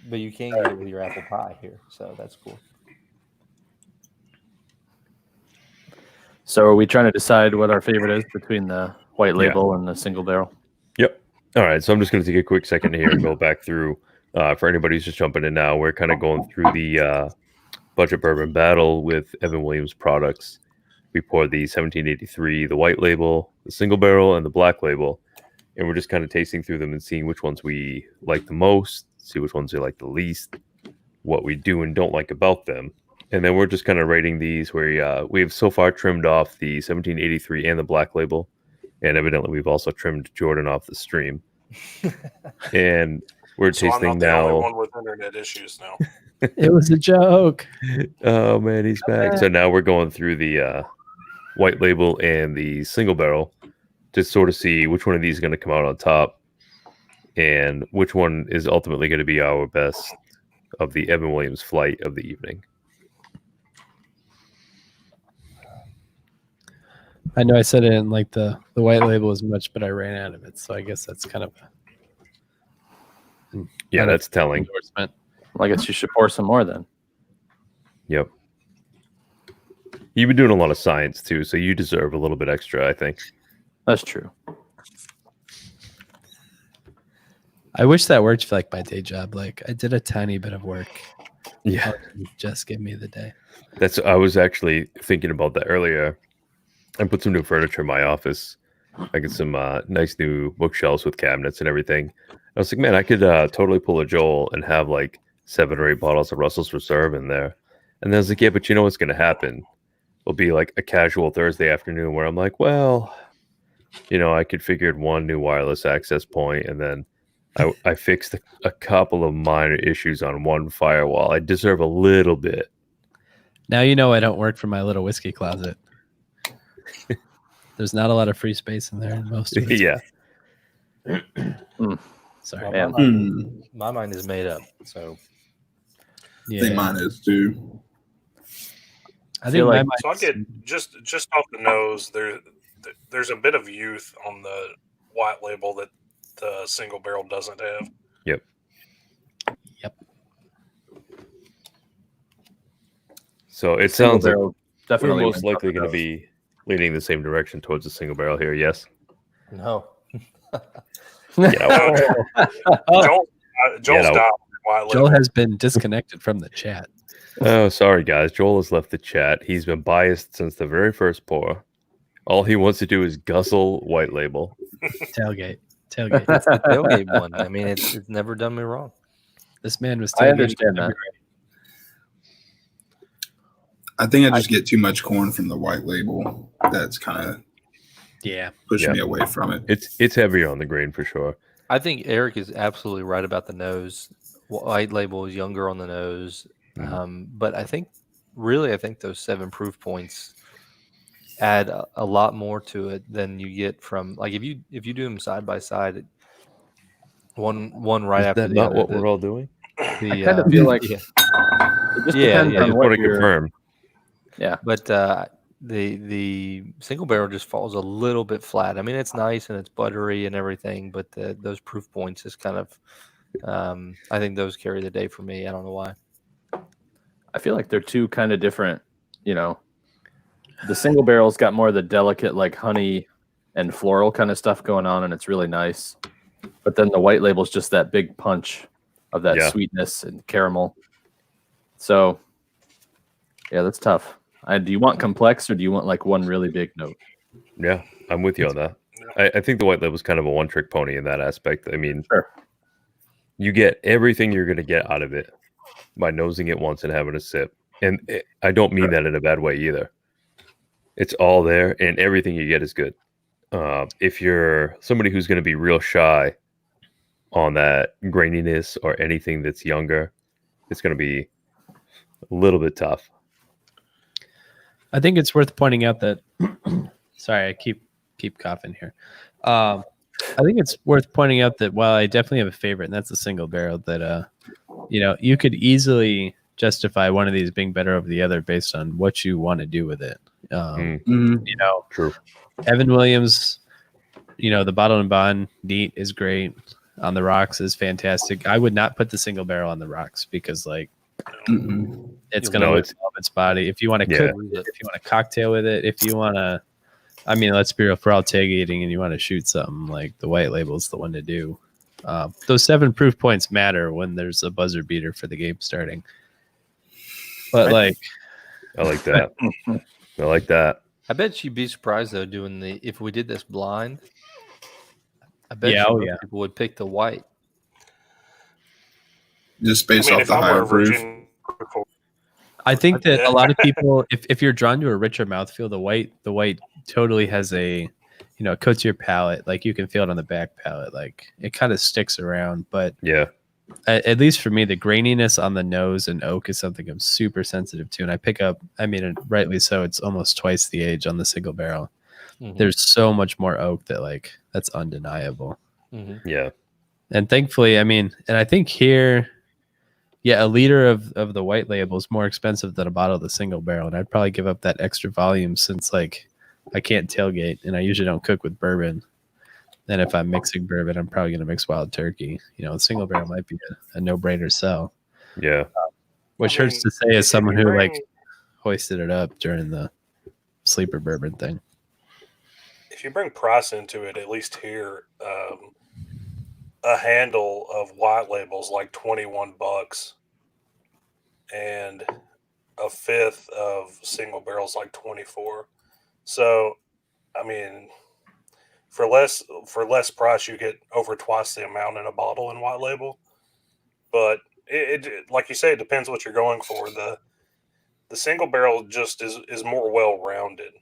Speaker 6: But you can get it with your apple pie here, so that's cool.
Speaker 7: So are we trying to decide what our favorite is between the white label and the single barrel?
Speaker 1: Yep. All right. So I'm just going to take a quick second here and go back through. For anybody who's just jumping in now, we're kind of going through the budget bourbon battle with Evan Williams products. We poured the 1783, the white label, the single barrel, and the black label. And we're just kind of tasting through them and seeing which ones we like the most, see which ones we like the least, what we do and don't like about them. And then we're just kind of rating these where we have so far trimmed off the 1783 and the black label. And evidently we've also trimmed Jordan off the stream. And we're
Speaker 4: So I'm
Speaker 1: tasting
Speaker 4: not the only
Speaker 1: now.
Speaker 4: one with internet issues now.
Speaker 2: It was a joke.
Speaker 1: Oh man, he's back. So now we're going through the white label and the single barrel to sort of see which one of these is going to come out on top and which one is ultimately going to be our best of the Evan Williams flight of the evening.
Speaker 2: I know I said it in like the white label as much, but I ran out of it. So I guess that's kind of
Speaker 1: Yeah,
Speaker 2: kind of
Speaker 1: that's telling.
Speaker 2: endorsement.
Speaker 7: Well, I guess you should pour some more then.
Speaker 1: Yep. You've been doing a lot of science too, so you deserve a little bit extra, I think.
Speaker 7: That's true.
Speaker 2: I wish that worked for like my day job. Like I did a tiny bit of work.
Speaker 1: Yeah.
Speaker 2: Just give me the day.
Speaker 1: I was actually thinking about that earlier. I put some new furniture in my office. I get some nice new bookshelves with cabinets and everything. I was like, man, I could totally pull a Joel and have like 7 or 8 bottles of Russell's Reserve in there. And then I was like, yeah, but you know what's going to happen? It'll be like a casual Thursday afternoon where I'm like, well, you know, I could figure one new wireless access point and then I fixed a couple of minor issues on one firewall. I deserve a little bit.
Speaker 2: Now you know I don't work for my little whiskey closet. There's not a lot of free space in there. Most of it.
Speaker 1: Yeah.
Speaker 2: Sorry.
Speaker 6: Well,
Speaker 7: Man.
Speaker 6: my mind is made up. So
Speaker 5: I think mine is too.
Speaker 2: I
Speaker 7: feel
Speaker 2: think
Speaker 7: like-
Speaker 2: my
Speaker 4: So I get just off the nose. There's a bit of youth on the white label that the single barrel doesn't have.
Speaker 1: So it
Speaker 7: Single
Speaker 1: sounds like
Speaker 7: barrel
Speaker 1: we're
Speaker 7: definitely
Speaker 1: most
Speaker 7: wins
Speaker 1: likely
Speaker 7: on the
Speaker 1: going to
Speaker 7: nose.
Speaker 1: be leaning the same direction towards the single barrel here. Yes.
Speaker 6: no.
Speaker 1: Get out.
Speaker 4: Joel's
Speaker 1: out.
Speaker 4: down with white
Speaker 2: Joel
Speaker 4: label.
Speaker 2: has been disconnected from the chat.
Speaker 1: Oh, sorry, guys. Joel has left the chat. He's been biased since the very first pour. All he wants to do is guzzle white label.
Speaker 2: Tailgate.
Speaker 6: It's the tailgate one. I mean, it's never done me wrong.
Speaker 2: This man was
Speaker 7: I
Speaker 2: tailgating
Speaker 7: understand that.
Speaker 5: I think I just get too much corn from the white label. That's kind of
Speaker 2: Yeah.
Speaker 5: pushing
Speaker 1: Yeah.
Speaker 5: me away from it.
Speaker 1: It's heavier on the grain for sure.
Speaker 6: I think Eric is absolutely right about the nose. White label is younger on the nose, but I think those 7 proof points add a lot more to it than you get from like if you do them side by side, one right
Speaker 1: Is
Speaker 6: after
Speaker 1: that
Speaker 6: the
Speaker 1: not
Speaker 6: other.
Speaker 1: what we're all doing?
Speaker 6: The,
Speaker 7: I kind of feel like
Speaker 6: yeah,
Speaker 7: it just
Speaker 6: Yeah,
Speaker 7: depends
Speaker 6: yeah.
Speaker 1: I
Speaker 7: on
Speaker 1: just
Speaker 7: what
Speaker 1: want to
Speaker 7: you're.
Speaker 1: confirm.
Speaker 7: Yeah,
Speaker 6: but the single barrel just falls a little bit flat. I mean, it's nice and it's buttery and everything, but those proof points is kind of I think those carry the day for me. I don't know why.
Speaker 7: I feel like they're two kind of different. You know, the single barrel's got more of the delicate, like honey and floral kind of stuff going on, and it's really nice. But then the white label's just that big punch of that
Speaker 1: Yeah.
Speaker 7: sweetness and caramel. So, yeah, that's tough. Do you want complex or do you want like one really big note?
Speaker 1: Yeah, I'm with you on that. I think the white label is kind of a one-trick pony in that aspect. I mean,
Speaker 7: Sure.
Speaker 1: you get everything you're going to get out of it by nosing it once and having a sip. And I don't mean that in a bad way either. It's all there, and everything you get is good. If you're somebody who's going to be real shy on that graininess or anything that's younger, it's going to be a little bit tough.
Speaker 2: I think it's worth pointing out that sorry, I keep coughing here. I think it's worth pointing out that while I definitely have a favorite, and that's the single barrel, that you could easily justify one of these being better over the other based on what you want to do with it.
Speaker 1: True.
Speaker 2: Evan Williams, the bottle and bond neat is great. On the rocks is fantastic. I would not put the single barrel on the rocks because it's going to
Speaker 1: No,
Speaker 2: lose all of its body. If you want to
Speaker 1: Yeah.
Speaker 2: cook with it, if you want to cocktail with it, if you want to, I mean, let's be real, for all tailgating and you want to shoot something, like the white label is the one to do. Those 7 proof points matter when there's a buzzer beater for the game starting. But like,
Speaker 1: I like that. I like that.
Speaker 6: I bet you'd be surprised though if we did this blind. I bet
Speaker 2: Yeah,
Speaker 6: you
Speaker 2: oh,
Speaker 6: most
Speaker 2: yeah.
Speaker 6: people would pick the white.
Speaker 5: Just based off
Speaker 4: if
Speaker 5: the
Speaker 4: I were
Speaker 5: higher
Speaker 4: a
Speaker 5: proof.
Speaker 4: Virginia,
Speaker 2: I think that a lot of people, if you're drawn to a richer mouthfeel, the white totally has a, it coats your palate. Like you can feel it on the back palate. Like it kind of sticks around. But
Speaker 1: Yeah.
Speaker 2: at least for me, the graininess on the nose and oak is something I'm super sensitive to. And I pick up, and rightly so, it's almost twice the age on the single barrel.
Speaker 6: Mhm.
Speaker 2: There's so much more oak that's undeniable.
Speaker 6: Mhm.
Speaker 1: Yeah.
Speaker 2: And thankfully, and I think here, a liter of the white label is more expensive than a bottle of the single barrel. And I'd probably give up that extra volume since I can't tailgate and I usually don't cook with bourbon. Then if I'm mixing bourbon, I'm probably going to mix wild turkey. The single barrel might be a no-brainer sell.
Speaker 1: Yeah.
Speaker 2: Which
Speaker 4: I
Speaker 2: hurts
Speaker 4: mean,
Speaker 2: to say as
Speaker 4: if
Speaker 2: someone
Speaker 4: you
Speaker 2: who
Speaker 4: bring-
Speaker 2: hoisted it up during the sleeper bourbon thing.
Speaker 4: if you bring price into it, at least here, a handle of white labels like $21, and a fifth of single barrels like 24. So, for less price, you get over twice the amount in a bottle in white label. But it like you say, it depends what you're going for. The single barrel just is more well rounded.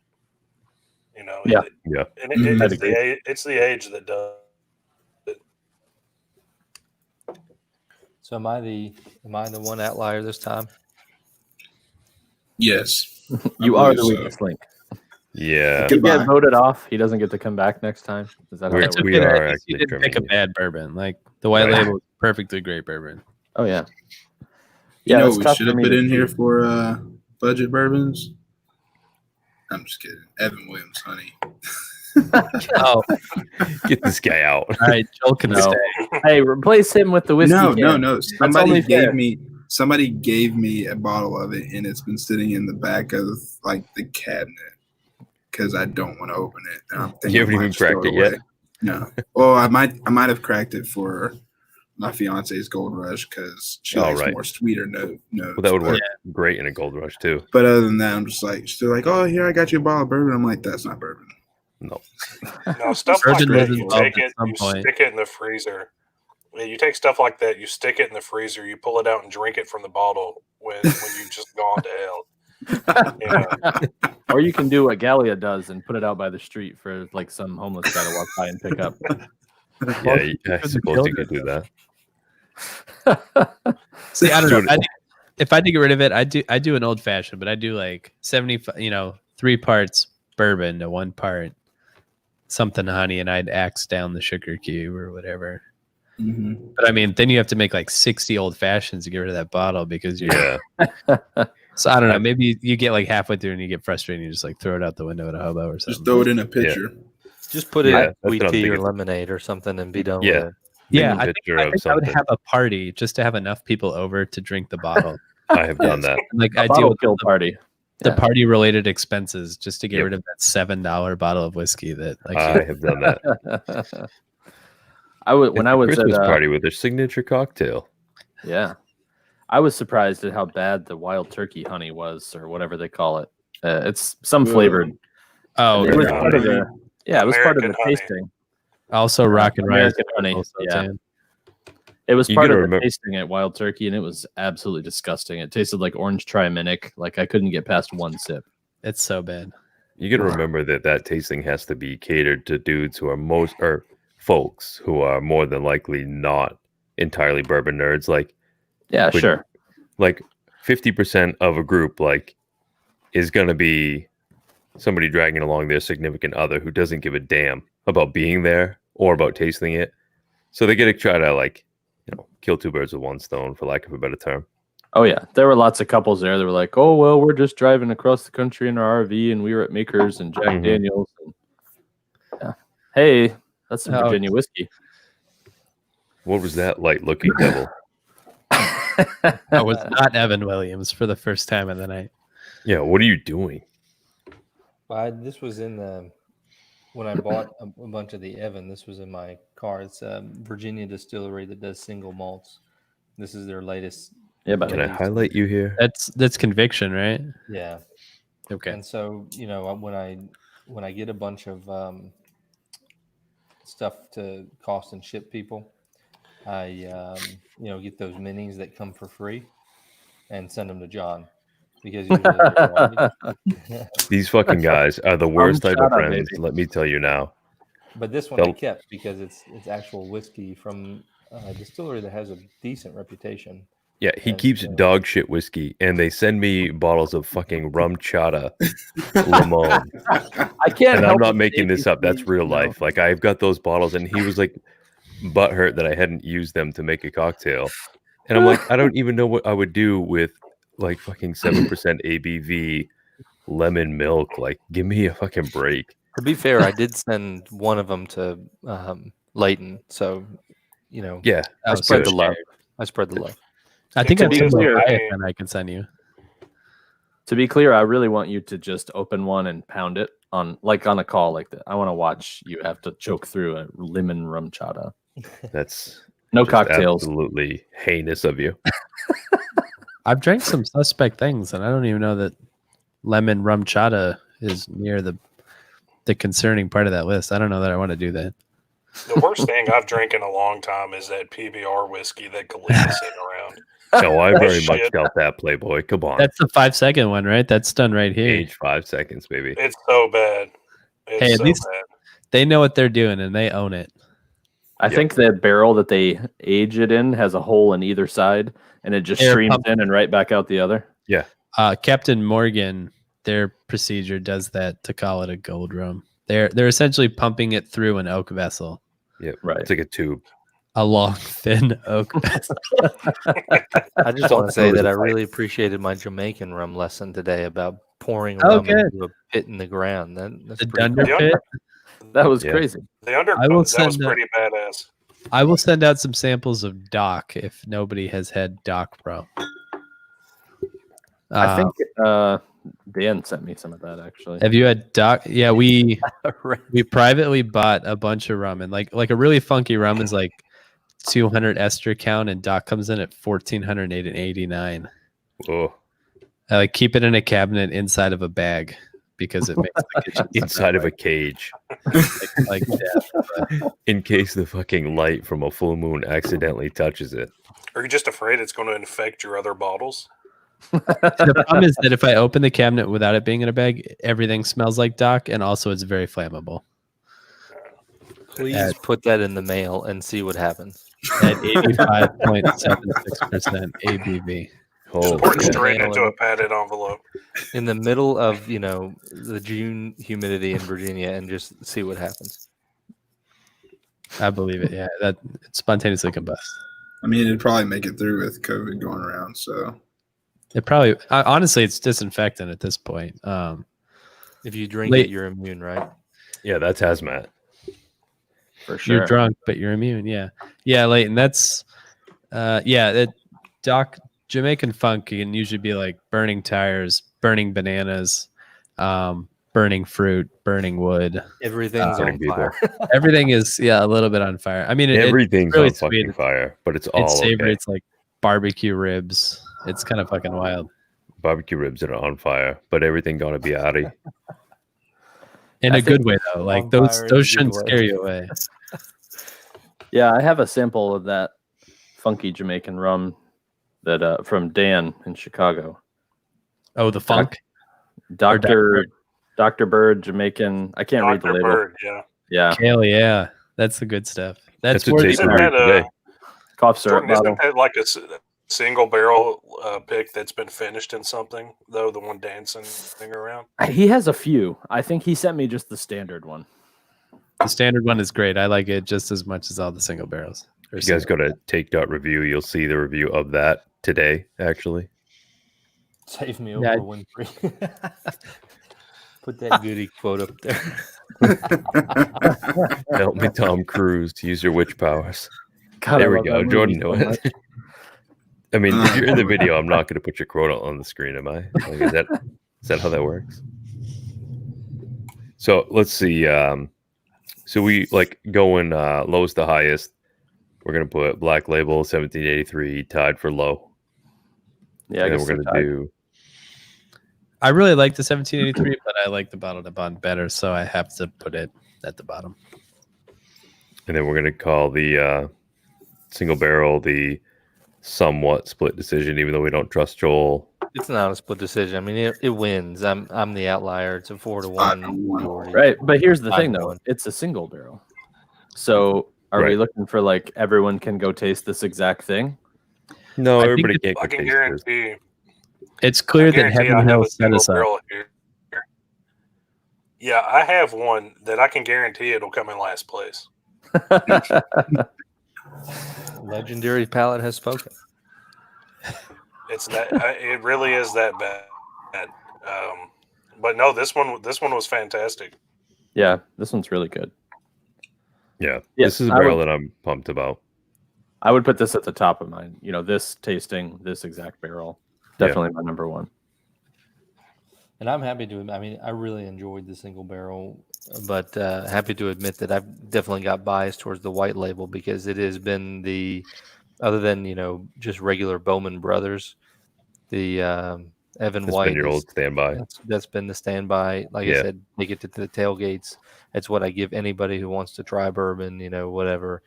Speaker 7: Yeah.
Speaker 1: Yeah.
Speaker 4: And
Speaker 7: I'd
Speaker 4: it's
Speaker 7: agree.
Speaker 4: it's the age that does.
Speaker 6: So am I the one outlier this time?
Speaker 5: Yes.
Speaker 7: You
Speaker 5: I
Speaker 7: are
Speaker 5: believe
Speaker 7: the
Speaker 5: so.
Speaker 7: weakest link.
Speaker 1: Yeah,
Speaker 7: If you get
Speaker 5: Goodbye.
Speaker 7: voted off, he doesn't get to come back next time. Is that how
Speaker 1: We're-
Speaker 7: that
Speaker 2: It's
Speaker 7: works?
Speaker 1: we
Speaker 2: okay.
Speaker 1: are
Speaker 2: At least you
Speaker 1: actually
Speaker 2: didn't pick a
Speaker 1: trimming you.
Speaker 2: bad bourbon. Like the white
Speaker 1: Right.
Speaker 2: label is perfectly great bourbon.
Speaker 7: Oh yeah.
Speaker 5: You
Speaker 7: Yeah,
Speaker 5: know
Speaker 7: that's
Speaker 5: what we
Speaker 7: tough
Speaker 5: should
Speaker 7: for
Speaker 5: have
Speaker 7: me
Speaker 5: put
Speaker 7: to
Speaker 5: in here
Speaker 7: do.
Speaker 5: for budget bourbons? I'm just kidding. Evan Williams, honey.
Speaker 2: Oh,
Speaker 1: Get this guy out.
Speaker 2: all right. Joel can
Speaker 7: No.
Speaker 2: stay.
Speaker 7: Hey, replace him with the whiskey
Speaker 5: No.
Speaker 7: can.
Speaker 5: Somebody
Speaker 7: only fair.
Speaker 5: gave me a bottle of it, and it's been sitting in the back of like the cabinet because I don't want to open it. And I'm thinking
Speaker 1: You haven't
Speaker 5: I might
Speaker 1: even
Speaker 5: just throw
Speaker 1: cracked it
Speaker 5: away.
Speaker 1: yet?
Speaker 5: No. Well, I might have cracked it for my fiance's Gold Rush because she
Speaker 1: Oh,
Speaker 5: likes
Speaker 1: right.
Speaker 5: more sweeter notes.
Speaker 1: Well, that would
Speaker 5: but-
Speaker 1: work great in a gold rush too.
Speaker 5: But other than that, I'm just like, she's like, oh, here, I got you a bottle of bourbon. I'm like, that's not bourbon.
Speaker 1: No.
Speaker 4: No, stuff like
Speaker 2: Bourbon
Speaker 4: that,
Speaker 2: was
Speaker 4: you
Speaker 2: involved
Speaker 4: take
Speaker 2: at
Speaker 4: it,
Speaker 2: some
Speaker 4: you
Speaker 2: point.
Speaker 4: stick it in the freezer. Yeah, you take stuff like that, you stick it in the freezer, you pull it out and drink it from the bottle when you've just gone to hell. Yeah.
Speaker 7: Or you can do what Gallia does and put it out by the street for like some homeless guy to walk by and pick up.
Speaker 1: Yeah, I
Speaker 2: because
Speaker 1: suppose
Speaker 2: killed
Speaker 1: you could do that.
Speaker 2: See, I don't
Speaker 1: Do
Speaker 2: know.
Speaker 1: it.
Speaker 2: If I had to get rid of it, I do an old fashioned, but I do like 75, 3 parts bourbon to 1 part something honey, and I'd axe down the sugar cube or whatever.
Speaker 5: Mm-hmm.
Speaker 2: But I mean, then you have to make like 60 old fashions to get rid of that bottle because you're.
Speaker 1: Yeah.
Speaker 2: So I don't know. Maybe you get like halfway through and you get frustrated and you just like throw it out the window at a hobo or something.
Speaker 5: Just throw it in a pitcher.
Speaker 6: Just put
Speaker 1: Yeah,
Speaker 6: it
Speaker 1: that's
Speaker 6: in sweet
Speaker 1: what I'm
Speaker 6: tea or
Speaker 1: thinking.
Speaker 6: lemonade or something and be done
Speaker 1: Yeah.
Speaker 6: with it.
Speaker 2: Yeah,
Speaker 1: Big
Speaker 2: I think,
Speaker 1: picture
Speaker 2: I
Speaker 1: of
Speaker 2: think I would
Speaker 1: something.
Speaker 2: have a party just to have enough people over to drink the bottle.
Speaker 1: I have done that.
Speaker 2: Like
Speaker 7: A
Speaker 2: I
Speaker 7: bottle
Speaker 2: deal
Speaker 7: kill
Speaker 2: with
Speaker 7: party.
Speaker 2: the
Speaker 7: Yeah.
Speaker 2: party related expenses just to get
Speaker 1: Yep.
Speaker 2: rid of that $7 bottle of whiskey that like
Speaker 1: I have done that.
Speaker 7: When I was
Speaker 1: Christmas
Speaker 7: at
Speaker 1: party with their signature cocktail.
Speaker 7: yeah, I was surprised at how bad the wild turkey honey was, or whatever they call it. It's some flavored.
Speaker 2: oh
Speaker 7: It was
Speaker 5: American
Speaker 7: part of
Speaker 5: honey.
Speaker 7: the it was part of the
Speaker 4: American honey.
Speaker 7: tasting.
Speaker 2: also rock and rice.
Speaker 7: American honey,
Speaker 2: also,
Speaker 7: yeah.
Speaker 2: too.
Speaker 7: It was
Speaker 1: You
Speaker 7: part
Speaker 1: gotta
Speaker 7: of the
Speaker 1: remember-
Speaker 7: tasting at Wild Turkey, and it was absolutely disgusting. It tasted like orange triminic. Like I couldn't get past one sip.
Speaker 2: It's so bad.
Speaker 1: You got to remember that tasting has to be catered to dudes who are folks who are more than likely not entirely bourbon nerds. Like
Speaker 7: Yeah,
Speaker 1: Would-
Speaker 7: sure.
Speaker 1: like 50% of a group is going to be somebody dragging along their significant other who doesn't give a damn about being there or about tasting it. So they get to try to kill 2 birds with 1 stone, for lack of a better term.
Speaker 7: Oh yeah, there were lots of couples there that were like, "Oh well, we're just driving across the country in our RV, and we were at Makers and Jack
Speaker 1: Mhm.
Speaker 7: Daniels." And, yeah. Hey, that's some
Speaker 2: Oh.
Speaker 7: Virginia whiskey.
Speaker 1: What was that light looking devil?
Speaker 2: I was not Evan Williams for the first time of the night.
Speaker 1: Yeah, what are you doing?
Speaker 6: This was in the when I bought a bunch of the Evan. This was in my car. It's a Virginia distillery that does single malts. This is their latest.
Speaker 7: Yeah, but
Speaker 1: Can I highlight you here?
Speaker 2: That's conviction, right?
Speaker 6: Yeah.
Speaker 2: Okay.
Speaker 6: And so when I get a bunch of stuff to cost and ship people, I get those minis that come for free and send them to John because usually they're already-
Speaker 1: These fucking guys are the worst type of
Speaker 7: shut up,
Speaker 1: friends.
Speaker 7: baby.
Speaker 1: Let me tell you now.
Speaker 6: But this one I
Speaker 1: They'll-
Speaker 6: kept because it's actual whiskey from a distillery that has a decent reputation.
Speaker 1: Yeah, he
Speaker 6: And,
Speaker 1: keeps dog shit whiskey, and they send me bottles of fucking rum chata limon.
Speaker 7: I can't.
Speaker 1: And I'm
Speaker 7: help
Speaker 1: not
Speaker 7: but
Speaker 1: making
Speaker 7: think
Speaker 1: this up. That's
Speaker 7: he's,
Speaker 1: real
Speaker 7: you know,
Speaker 1: life. Like I've got those bottles, and he was like butthurt that I hadn't used them to make a cocktail. And I'm like, I don't even know what I would do with like fucking 7% ABV lemon milk. Like, give me a fucking break.
Speaker 6: To be fair, I did send one of them to Leighton, so
Speaker 1: Yeah,
Speaker 6: I
Speaker 2: was
Speaker 6: spread
Speaker 2: so
Speaker 6: the love.
Speaker 2: scared.
Speaker 6: I spread the love.
Speaker 2: I think
Speaker 4: To
Speaker 2: I
Speaker 4: be
Speaker 2: took
Speaker 4: clear,
Speaker 2: Leviathan I can send you.
Speaker 7: To be clear, I really want you to just open one and pound it on a call like that. I want to watch you have to choke through a lemon rum chata.
Speaker 1: that's
Speaker 7: No
Speaker 1: just
Speaker 7: cocktails.
Speaker 1: absolutely heinous of you.
Speaker 2: I've drank some suspect things, and I don't even know that lemon rum chata is near the concerning part of that list. I don't know that I want to do that.
Speaker 4: The worst thing I've drank in a long time is that PBR whiskey that Khalid's sitting around.
Speaker 1: No, I very much
Speaker 4: Shit.
Speaker 1: doubt that, Playboy. Come on.
Speaker 2: That's the 5-second one, right? That's done right here.
Speaker 1: Age 5 seconds, baby.
Speaker 4: It's so bad. It's
Speaker 2: Hey, at
Speaker 4: so
Speaker 2: least-
Speaker 4: bad.
Speaker 2: They know what they're doing, and they own it.
Speaker 7: I think the barrel that they age it in has a hole in either side, and it just
Speaker 2: Air
Speaker 7: streams
Speaker 2: pump.
Speaker 7: in and right back out the other.
Speaker 1: Yeah.
Speaker 2: Captain Morgan, their procedure does that to call it a gold rum. They're essentially pumping it through an oak vessel,
Speaker 1: Yep.
Speaker 7: Right.
Speaker 1: It's like a tube.
Speaker 2: a long, thin oak vessel.
Speaker 6: I just want to say that I really appreciated my Jamaican rum lesson today about pouring
Speaker 2: Oh,
Speaker 6: rum
Speaker 2: good.
Speaker 6: into a pit in the ground. That's
Speaker 2: The
Speaker 6: pretty
Speaker 2: Dunder
Speaker 6: cool.
Speaker 2: Pit.
Speaker 7: That was
Speaker 1: Yeah.
Speaker 7: crazy.
Speaker 4: The under
Speaker 2: I will
Speaker 4: that was
Speaker 2: send
Speaker 4: pretty badass.
Speaker 2: I will send out some samples of Doc if nobody has had Doc rum.
Speaker 7: I think Dan sent me some of that actually.
Speaker 2: Have you had Doc? Yeah, we
Speaker 6: Right.
Speaker 2: privately bought a bunch of rum, and like a really funky rum is like 200 ester count, and Doc comes in at 1489.
Speaker 1: Oh,
Speaker 2: I like keep it in a cabinet inside of a bag because it makes the kitchen
Speaker 1: inside of a cage,
Speaker 2: like that.
Speaker 1: in case the fucking light from a full moon accidentally touches it.
Speaker 4: Are you just afraid it's going to infect your other bottles?
Speaker 2: The problem is that if I open the cabinet without it being in a bag, everything smells like Doc, and also it's very flammable.
Speaker 6: Please put that in the mail and see what happens.
Speaker 2: At 85.76% ABV.
Speaker 1: Oh,
Speaker 4: Pour it
Speaker 1: yeah.
Speaker 4: straight
Speaker 6: Nail
Speaker 4: into
Speaker 6: it.
Speaker 4: a padded envelope.
Speaker 6: In the middle of, the June humidity in Virginia and just see what happens.
Speaker 2: I believe it. Yeah, that it spontaneously combusts.
Speaker 5: I mean, it'd probably make it through with COVID going around. So
Speaker 2: It probably honestly it's disinfectant at this point.
Speaker 6: If you drink
Speaker 2: Late-
Speaker 6: it, you're immune, right?
Speaker 1: Yeah, that's hazmat.
Speaker 7: For sure.
Speaker 2: You're drunk, but you're immune. Yeah, yeah, Leighton. That's that Doc Jamaican funk can usually be like burning tires, burning bananas, burning fruit, burning wood.
Speaker 6: Everything's
Speaker 1: Burning
Speaker 6: on
Speaker 1: people.
Speaker 6: fire.
Speaker 2: Everything is a little bit on fire. I mean,
Speaker 1: Everything's
Speaker 2: really
Speaker 1: on fucking
Speaker 2: sweet.
Speaker 1: fire, but it's all
Speaker 2: it's savory.
Speaker 1: okay.
Speaker 2: It's like barbecue ribs. It's kind of fucking wild.
Speaker 1: Barbecue ribs that are on fire, but everything gonna be outy.
Speaker 2: In
Speaker 7: I
Speaker 2: a good
Speaker 7: think
Speaker 2: way though. Like
Speaker 6: on
Speaker 2: those
Speaker 6: fire in a good
Speaker 2: shouldn't
Speaker 6: way.
Speaker 2: scare you away.
Speaker 7: Yeah, I have a sample of that funky Jamaican rum that from Dan in Chicago.
Speaker 2: Oh, the funk.
Speaker 7: Dr. Bird Jamaican. I can't read the
Speaker 4: Dr.
Speaker 7: label.
Speaker 4: Bird, yeah.
Speaker 7: Yeah,
Speaker 2: Hell yeah, that's the good stuff. That's
Speaker 1: That's a
Speaker 2: worth
Speaker 1: taste
Speaker 4: Isn't
Speaker 1: review
Speaker 4: that
Speaker 1: today.
Speaker 7: cough syrup
Speaker 4: Jordan, isn't
Speaker 7: bottle.
Speaker 4: that like a single barrel pick that's been finished in something, though, the one dancing thing around?
Speaker 7: He has a few. I think he sent me just the standard one.
Speaker 2: The standard one is great. I like it just as much as all the single barrels. Or
Speaker 1: You guys
Speaker 2: single-
Speaker 1: go to take.review. You'll see the review of that today, actually.
Speaker 6: Save me
Speaker 2: Yeah,
Speaker 6: over Winfrey. Put that goody quote up there.
Speaker 1: Help me, Tom Cruise, to use your witch powers.
Speaker 7: God, I
Speaker 1: There we
Speaker 7: love
Speaker 1: go.
Speaker 7: that movie
Speaker 1: Jordan knew
Speaker 7: so much.
Speaker 1: it. I mean, if you're in the video, I'm not going to put your quote on the screen, am I? Like, is that how that works? So let's see. So we like going lowest to highest. We're going to put Black Label 1783 tied for low.
Speaker 7: Yeah, I
Speaker 1: And then
Speaker 7: guess
Speaker 1: we're going
Speaker 7: so.
Speaker 1: to do
Speaker 2: I really like the 1783, but I like the bottle to bond better, so I have to put it at the bottom.
Speaker 1: And then we're going to call the single barrel the somewhat split decision, even though we don't trust Joel.
Speaker 6: It's not a split decision. I mean, it wins. I'm the outlier. It's a 4-1 majority.
Speaker 7: Right, but here's the
Speaker 6: I'm
Speaker 7: thing, though.
Speaker 6: going.
Speaker 7: It's a single barrel. So are we
Speaker 1: Right.
Speaker 7: looking for like everyone can go taste this exact thing?
Speaker 1: No,
Speaker 2: I think
Speaker 1: everybody can't
Speaker 4: I
Speaker 1: go
Speaker 4: can
Speaker 1: taste this.
Speaker 4: guarantee.
Speaker 2: It's clear
Speaker 4: I
Speaker 2: that
Speaker 4: guarantee I
Speaker 2: Heaven
Speaker 4: have
Speaker 2: Hill
Speaker 4: a
Speaker 2: set
Speaker 4: single
Speaker 2: us up.
Speaker 4: barrel here. Yeah, I have one that I can guarantee it'll come in last place.
Speaker 6: Legendary palate has spoken.
Speaker 4: It's that it really is that bad. But no, this one was fantastic.
Speaker 7: Yeah, this one's really good.
Speaker 1: Yeah,
Speaker 7: Yeah,
Speaker 1: this is a
Speaker 7: I
Speaker 1: barrel
Speaker 7: would-
Speaker 1: that I'm pumped about.
Speaker 7: I would put this at the top of mine. You know, this tasting, this exact barrel,
Speaker 1: Yeah.
Speaker 7: definitely my number one.
Speaker 6: And I'm happy to. I mean, I really enjoyed the single barrel, but happy to admit that I've definitely got biased towards the white label because it has been other than just regular Bowman Brothers, the Evan
Speaker 1: It's
Speaker 6: White.
Speaker 1: been your old standby.
Speaker 6: That's been the standby. Like
Speaker 1: Yeah.
Speaker 6: I said, take it to the tailgates. It's what I give anybody who wants to try bourbon. Whatever.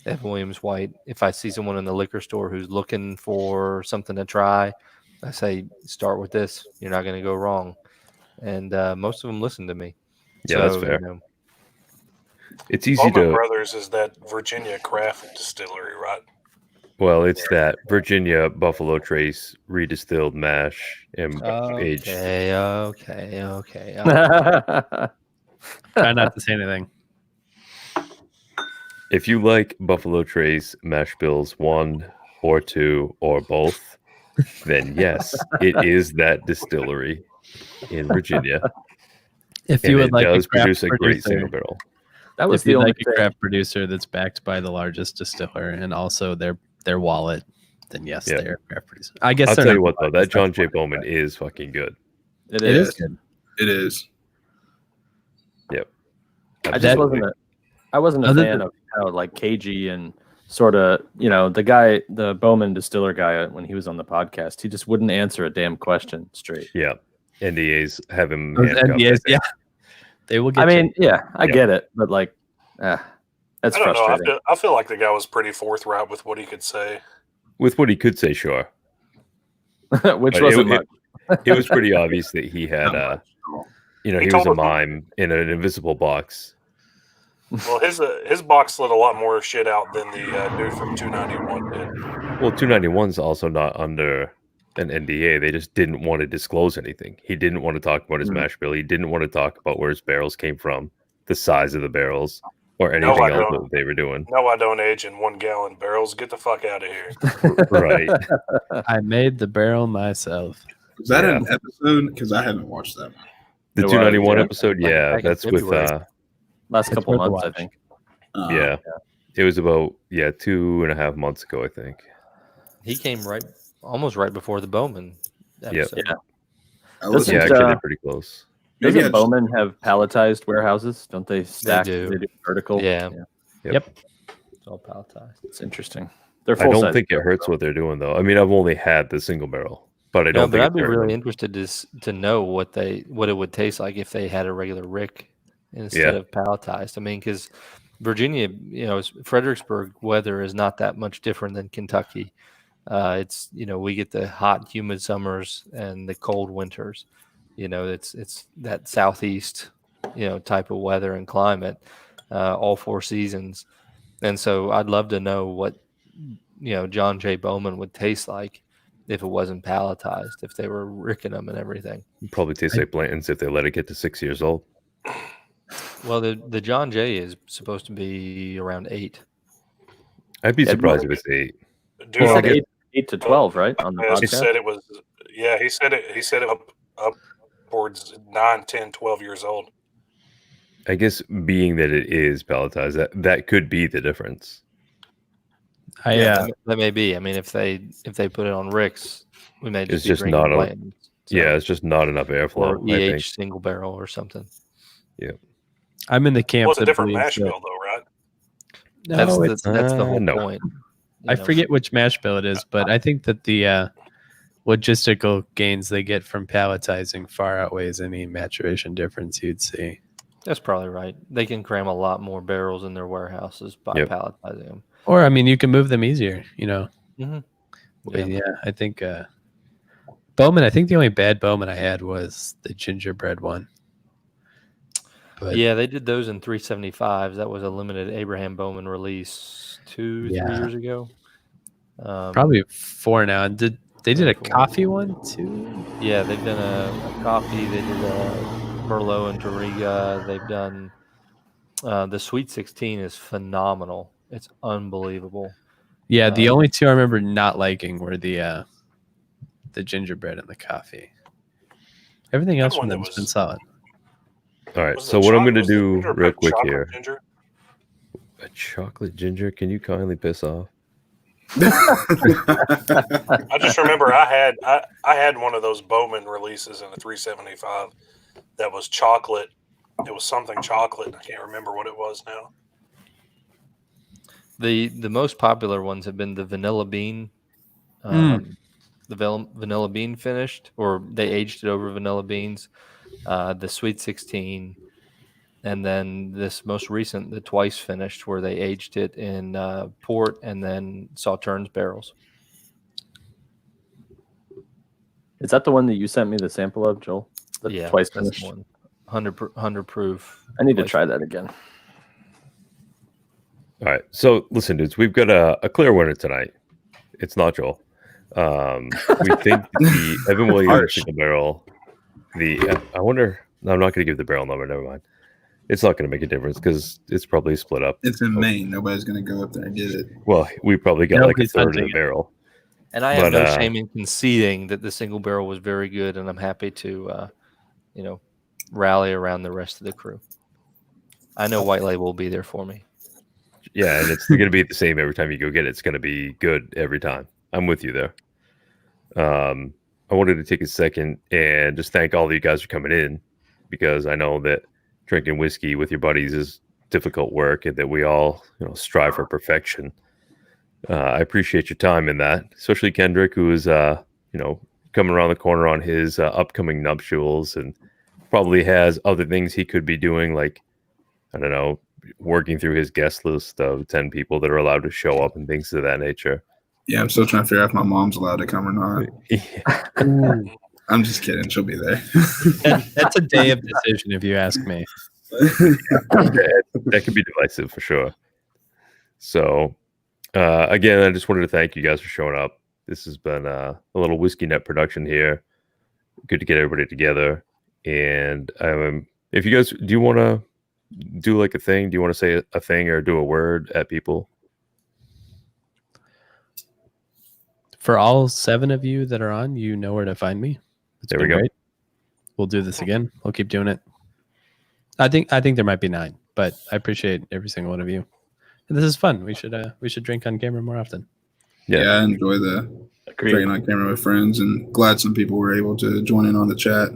Speaker 6: Evan Williams White. If I see someone in the liquor store who's looking for something to try, I say start with this. You're not going to go wrong. And most of them listen to me.
Speaker 1: Yeah, that's fair. It's easy
Speaker 4: Bowman
Speaker 1: to.
Speaker 4: Brothers is that Virginia craft distillery, right?
Speaker 1: Well, it's that Virginia Buffalo Trace redistilled mash and aged.
Speaker 6: Okay.
Speaker 2: Try not to say anything.
Speaker 1: If you like Buffalo Trace mash bills 1 or 2 or both, then yes, it is that distillery in Virginia.
Speaker 2: If
Speaker 1: And
Speaker 2: you
Speaker 1: it
Speaker 2: would like
Speaker 1: does
Speaker 2: a craft
Speaker 1: produce a great
Speaker 2: producer,
Speaker 1: single barrel.
Speaker 7: That was
Speaker 2: if
Speaker 7: the
Speaker 2: you'd
Speaker 7: only
Speaker 2: like a
Speaker 7: thing.
Speaker 2: craft producer that's backed by the largest distiller and also their wallet, then yes,
Speaker 1: Yeah.
Speaker 2: they're a craft producer. I guess
Speaker 1: I'll
Speaker 2: they're
Speaker 1: tell
Speaker 2: not
Speaker 1: you what, though,
Speaker 2: the
Speaker 1: that
Speaker 2: largest,
Speaker 1: John
Speaker 2: that's
Speaker 1: J.
Speaker 2: why,
Speaker 1: Bowman
Speaker 2: but
Speaker 1: is fucking good.
Speaker 7: It
Speaker 2: It is
Speaker 7: is.
Speaker 2: good.
Speaker 5: It is.
Speaker 1: Yep.
Speaker 7: I just
Speaker 1: Absolutely.
Speaker 7: wasn't a
Speaker 2: Other
Speaker 7: fan
Speaker 2: than-
Speaker 7: of how like cagey and sort of, the Bowman distiller guy, when he was on the podcast, he just wouldn't answer a damn question straight.
Speaker 1: Yeah. NDAs have him
Speaker 2: Those
Speaker 1: handcuffed. I
Speaker 2: NDAs,
Speaker 1: think.
Speaker 2: yeah, they will get.
Speaker 7: I mean,
Speaker 2: you.
Speaker 7: yeah, I
Speaker 1: Yeah.
Speaker 7: get it, but like, that's
Speaker 4: I don't know.
Speaker 7: frustrating.
Speaker 4: I feel like the guy was pretty forthright with what he could say.
Speaker 1: With what he could say, sure.
Speaker 7: Which
Speaker 1: But
Speaker 7: wasn't much.
Speaker 1: it was pretty obvious that he had, he
Speaker 4: He
Speaker 1: was
Speaker 4: told
Speaker 1: a
Speaker 4: us-
Speaker 1: mime in an invisible box.
Speaker 4: Well, his box let a lot more shit out than the dude from 291 did.
Speaker 1: Well, 291's also not under an NDA. They just didn't want to disclose anything. He didn't want to talk about his
Speaker 7: Mhm.
Speaker 1: mash bill. He didn't want to talk about where his barrels came from, the size of the barrels, or anything
Speaker 4: I
Speaker 1: else
Speaker 4: don't.
Speaker 1: that they were doing.
Speaker 4: No, I don't age in 1 gallon barrels. Get the fuck out of here.
Speaker 1: Right.
Speaker 2: I made the barrel myself.
Speaker 5: Was that
Speaker 1: Yeah.
Speaker 5: an episode? Because I haven't watched that one.
Speaker 1: The
Speaker 7: It was,
Speaker 1: 291
Speaker 7: yeah.
Speaker 1: episode,
Speaker 6: Like
Speaker 1: yeah,
Speaker 6: back in
Speaker 1: that's with
Speaker 6: February.
Speaker 7: Last
Speaker 2: It's
Speaker 7: couple
Speaker 2: worth a
Speaker 7: months, I
Speaker 2: watch.
Speaker 7: think.
Speaker 1: yeah. It was about 2.5 months ago, I think.
Speaker 6: He came almost right before the Bowman episode.
Speaker 7: Yeah.
Speaker 5: I
Speaker 7: Doesn't,
Speaker 5: listened
Speaker 1: Yeah,
Speaker 5: to-
Speaker 1: actually,
Speaker 7: uh,
Speaker 1: they're pretty close.
Speaker 5: maybe I
Speaker 7: Doesn't
Speaker 5: just-
Speaker 7: Bowman have palletized warehouses? Don't they stack?
Speaker 6: do.
Speaker 7: They do vertical.
Speaker 6: Yeah.
Speaker 2: Yep.
Speaker 6: It's all palletized.
Speaker 7: It's interesting. They're
Speaker 1: I
Speaker 7: full
Speaker 1: don't
Speaker 7: size
Speaker 1: think it
Speaker 7: barrels,
Speaker 1: hurts
Speaker 7: though.
Speaker 1: what they're doing, though. I mean, I've only had the single barrel, but I
Speaker 6: No,
Speaker 1: don't
Speaker 6: but
Speaker 1: think
Speaker 6: I'd
Speaker 1: it's
Speaker 6: be
Speaker 1: hurting
Speaker 6: really
Speaker 1: them.
Speaker 6: interested to know what it would taste like if they had a regular Rick instead
Speaker 1: Yeah.
Speaker 6: of palletized. I mean, because Virginia, Fredericksburg weather is not that much different than Kentucky. It's we get the hot, humid summers and the cold winters. It's that southeast type of weather and climate, all 4 seasons. And so I'd love to know what John J. Bowman would taste like if it wasn't palletized, if they were ricking them and everything.
Speaker 1: It probably tastes like Blanton's if they let it get to 6 years old.
Speaker 6: Well, the John Jay is supposed to be around 8.
Speaker 1: I'd be
Speaker 7: Yeah,
Speaker 1: surprised if it's 8.
Speaker 4: Dude,
Speaker 7: It's
Speaker 4: I
Speaker 7: like
Speaker 4: guess-
Speaker 7: 8 to 12, right? On the
Speaker 4: he
Speaker 7: podcast.
Speaker 4: said it was. Yeah, he said it up towards 9, 10, 12 years old.
Speaker 1: I guess being that it is palletized, that could be the difference.
Speaker 2: Yeah.
Speaker 6: That may be. I mean, if they put it on Rick's, we may just
Speaker 1: It's
Speaker 6: be
Speaker 1: just
Speaker 6: drinking
Speaker 1: not a-
Speaker 6: Blanton's. So-
Speaker 1: Yeah, it's just not enough airflow.
Speaker 6: or
Speaker 1: I
Speaker 6: EH
Speaker 1: think.
Speaker 6: single barrel or something.
Speaker 2: I'm in the camp.
Speaker 4: Well, it's a
Speaker 2: that
Speaker 4: different
Speaker 2: believes
Speaker 4: mash
Speaker 2: that-
Speaker 4: bill, though, right?
Speaker 2: No,
Speaker 6: That's the whole
Speaker 1: no.
Speaker 6: point.
Speaker 2: I forget which mash bill it is, but I think that the logistical gains they get from palletizing far outweighs any maturation difference you'd see.
Speaker 6: That's probably right. They can cram a lot more barrels in their warehouses by
Speaker 1: Yep.
Speaker 6: palletizing them.
Speaker 2: Or I mean, you can move them easier.
Speaker 6: Mm-hmm.
Speaker 2: But yeah, I think Bowman. I think the only bad Bowman I had was the gingerbread one. But
Speaker 6: Yeah, they did those in 375s. That was a limited Abraham Bowman release 3
Speaker 2: Yeah.
Speaker 6: years ago.
Speaker 2: probably 4 now. And they did a
Speaker 6: 4.
Speaker 2: coffee one too?
Speaker 6: Yeah, they've done a coffee. They did a Merlot and Touriga. They've done the Sweet 16 is phenomenal. It's unbelievable.
Speaker 2: Yeah, the
Speaker 6: Uh,
Speaker 2: only 2 I remember not liking were the gingerbread and the coffee. Everything else
Speaker 4: one
Speaker 2: from
Speaker 4: that
Speaker 2: them's been
Speaker 4: was-
Speaker 2: solid.
Speaker 1: All right,
Speaker 4: Was
Speaker 1: so
Speaker 4: the
Speaker 1: what I'm
Speaker 4: choc-
Speaker 1: going to
Speaker 4: was the
Speaker 1: do
Speaker 4: gingerbread
Speaker 1: real quick
Speaker 4: chocolate
Speaker 1: here.
Speaker 4: ginger?
Speaker 1: A chocolate ginger? Can you kindly piss off?
Speaker 4: I just remember I had one of those Bowman releases in a 375 that was chocolate. It was something chocolate. I can't remember what it was now.
Speaker 6: The most popular ones have been the vanilla bean, vanilla bean finished, or they aged it over vanilla beans. The Sweet 16, and then this most recent, the twice finished, where they aged it in port and then Sauternes barrels.
Speaker 7: Is that the one that you sent me the sample of, Joel? The
Speaker 6: Yeah,
Speaker 7: twice
Speaker 6: that's the
Speaker 7: finished.
Speaker 6: one. 100 proof.
Speaker 7: I need to
Speaker 6: twice.
Speaker 7: try that again.
Speaker 1: All right. So listen, dudes, we've got a clear winner tonight. It's not Joel. We think the Evan Williams
Speaker 2: Harsh.
Speaker 1: single barrel. I wonder. No, I'm not going to give the barrel number. Never mind. It's not going to make a difference because it's probably split up.
Speaker 5: It's in Maine. Nobody's going to go up there and get it.
Speaker 1: Well, we probably got like a
Speaker 2: Nobody's
Speaker 1: third of
Speaker 2: hunting
Speaker 1: the
Speaker 2: it.
Speaker 1: barrel.
Speaker 6: And I have
Speaker 1: But,
Speaker 6: no shame in conceding that the single barrel was very good, and I'm happy to, rally around the rest of the crew. I know White Label will be there for me.
Speaker 1: Yeah, and it's going to be the same every time you go get it. It's going to be good every time. I'm with you there. I wanted to take a second and just thank all of you guys for coming in, because I know that drinking whiskey with your buddies is difficult work and that we all strive for perfection. I appreciate your time in that, especially Kendrick, who is coming around the corner on his upcoming nuptials and probably has other things he could be doing, like, I don't know, working through his guest list of 10 people that are allowed to show up and things of that nature.
Speaker 5: Yeah, I'm still trying to figure out if my mom's allowed to come or not. I'm just kidding. She'll be there.
Speaker 2: That's a day of decision, if you ask me.
Speaker 1: That could be divisive for sure. So, again, I just wanted to thank you guys for showing up. This has been a little Whiskey Net production here. Good to get everybody together. And if you guys, do you want to do like a thing? Do you want to say a thing or do a word at people?
Speaker 2: For all 7 of you that are on, you know where to find me.
Speaker 1: There we go.
Speaker 2: Great. We'll do this again. We'll keep doing it. I think there might be 9, but I appreciate every single one of you. And this is fun. We should drink on camera more often.
Speaker 5: Yeah, I enjoy the drinking on camera with friends, and glad some people were able to join in on the chat.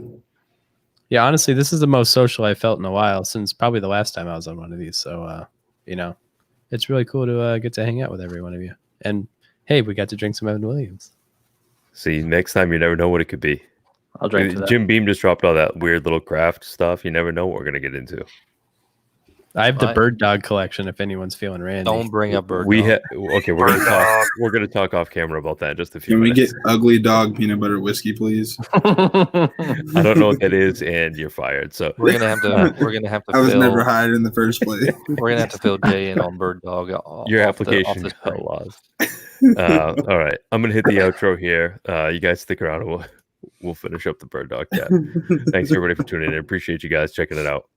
Speaker 2: Yeah, honestly, this is the most social I felt in a while since probably the last time I was on one of these. So, it's really cool to get to hang out with every one of you. And hey, we got to drink some Evan Williams.
Speaker 1: See, next time you never know what it could be.
Speaker 7: I'll drink to that.
Speaker 1: Jim Beam just dropped all that weird little craft stuff. You never know what we're going to get into.
Speaker 2: I have the bird dog collection if anyone's feeling randy.
Speaker 6: Don't bring up bird.
Speaker 1: Okay, we're going to
Speaker 4: Bird
Speaker 1: talk.
Speaker 4: dog.
Speaker 1: We're going to talk off camera about that in just a few
Speaker 5: Can we
Speaker 1: minutes.
Speaker 5: get ugly dog peanut butter whiskey, please?
Speaker 1: I don't know what that is, and you're fired. So
Speaker 6: We're gonna have to. We're gonna have to.
Speaker 5: I was
Speaker 6: fill,
Speaker 5: never hired in the first place.
Speaker 6: We're gonna have to fill Jay in on bird dog.
Speaker 1: your
Speaker 6: off the
Speaker 1: application got
Speaker 6: screen.
Speaker 1: lost. All right, I'm going to hit the outro here. You guys stick around, and we'll finish up the bird dog chat. Thanks everybody for tuning in. Appreciate you guys checking it out.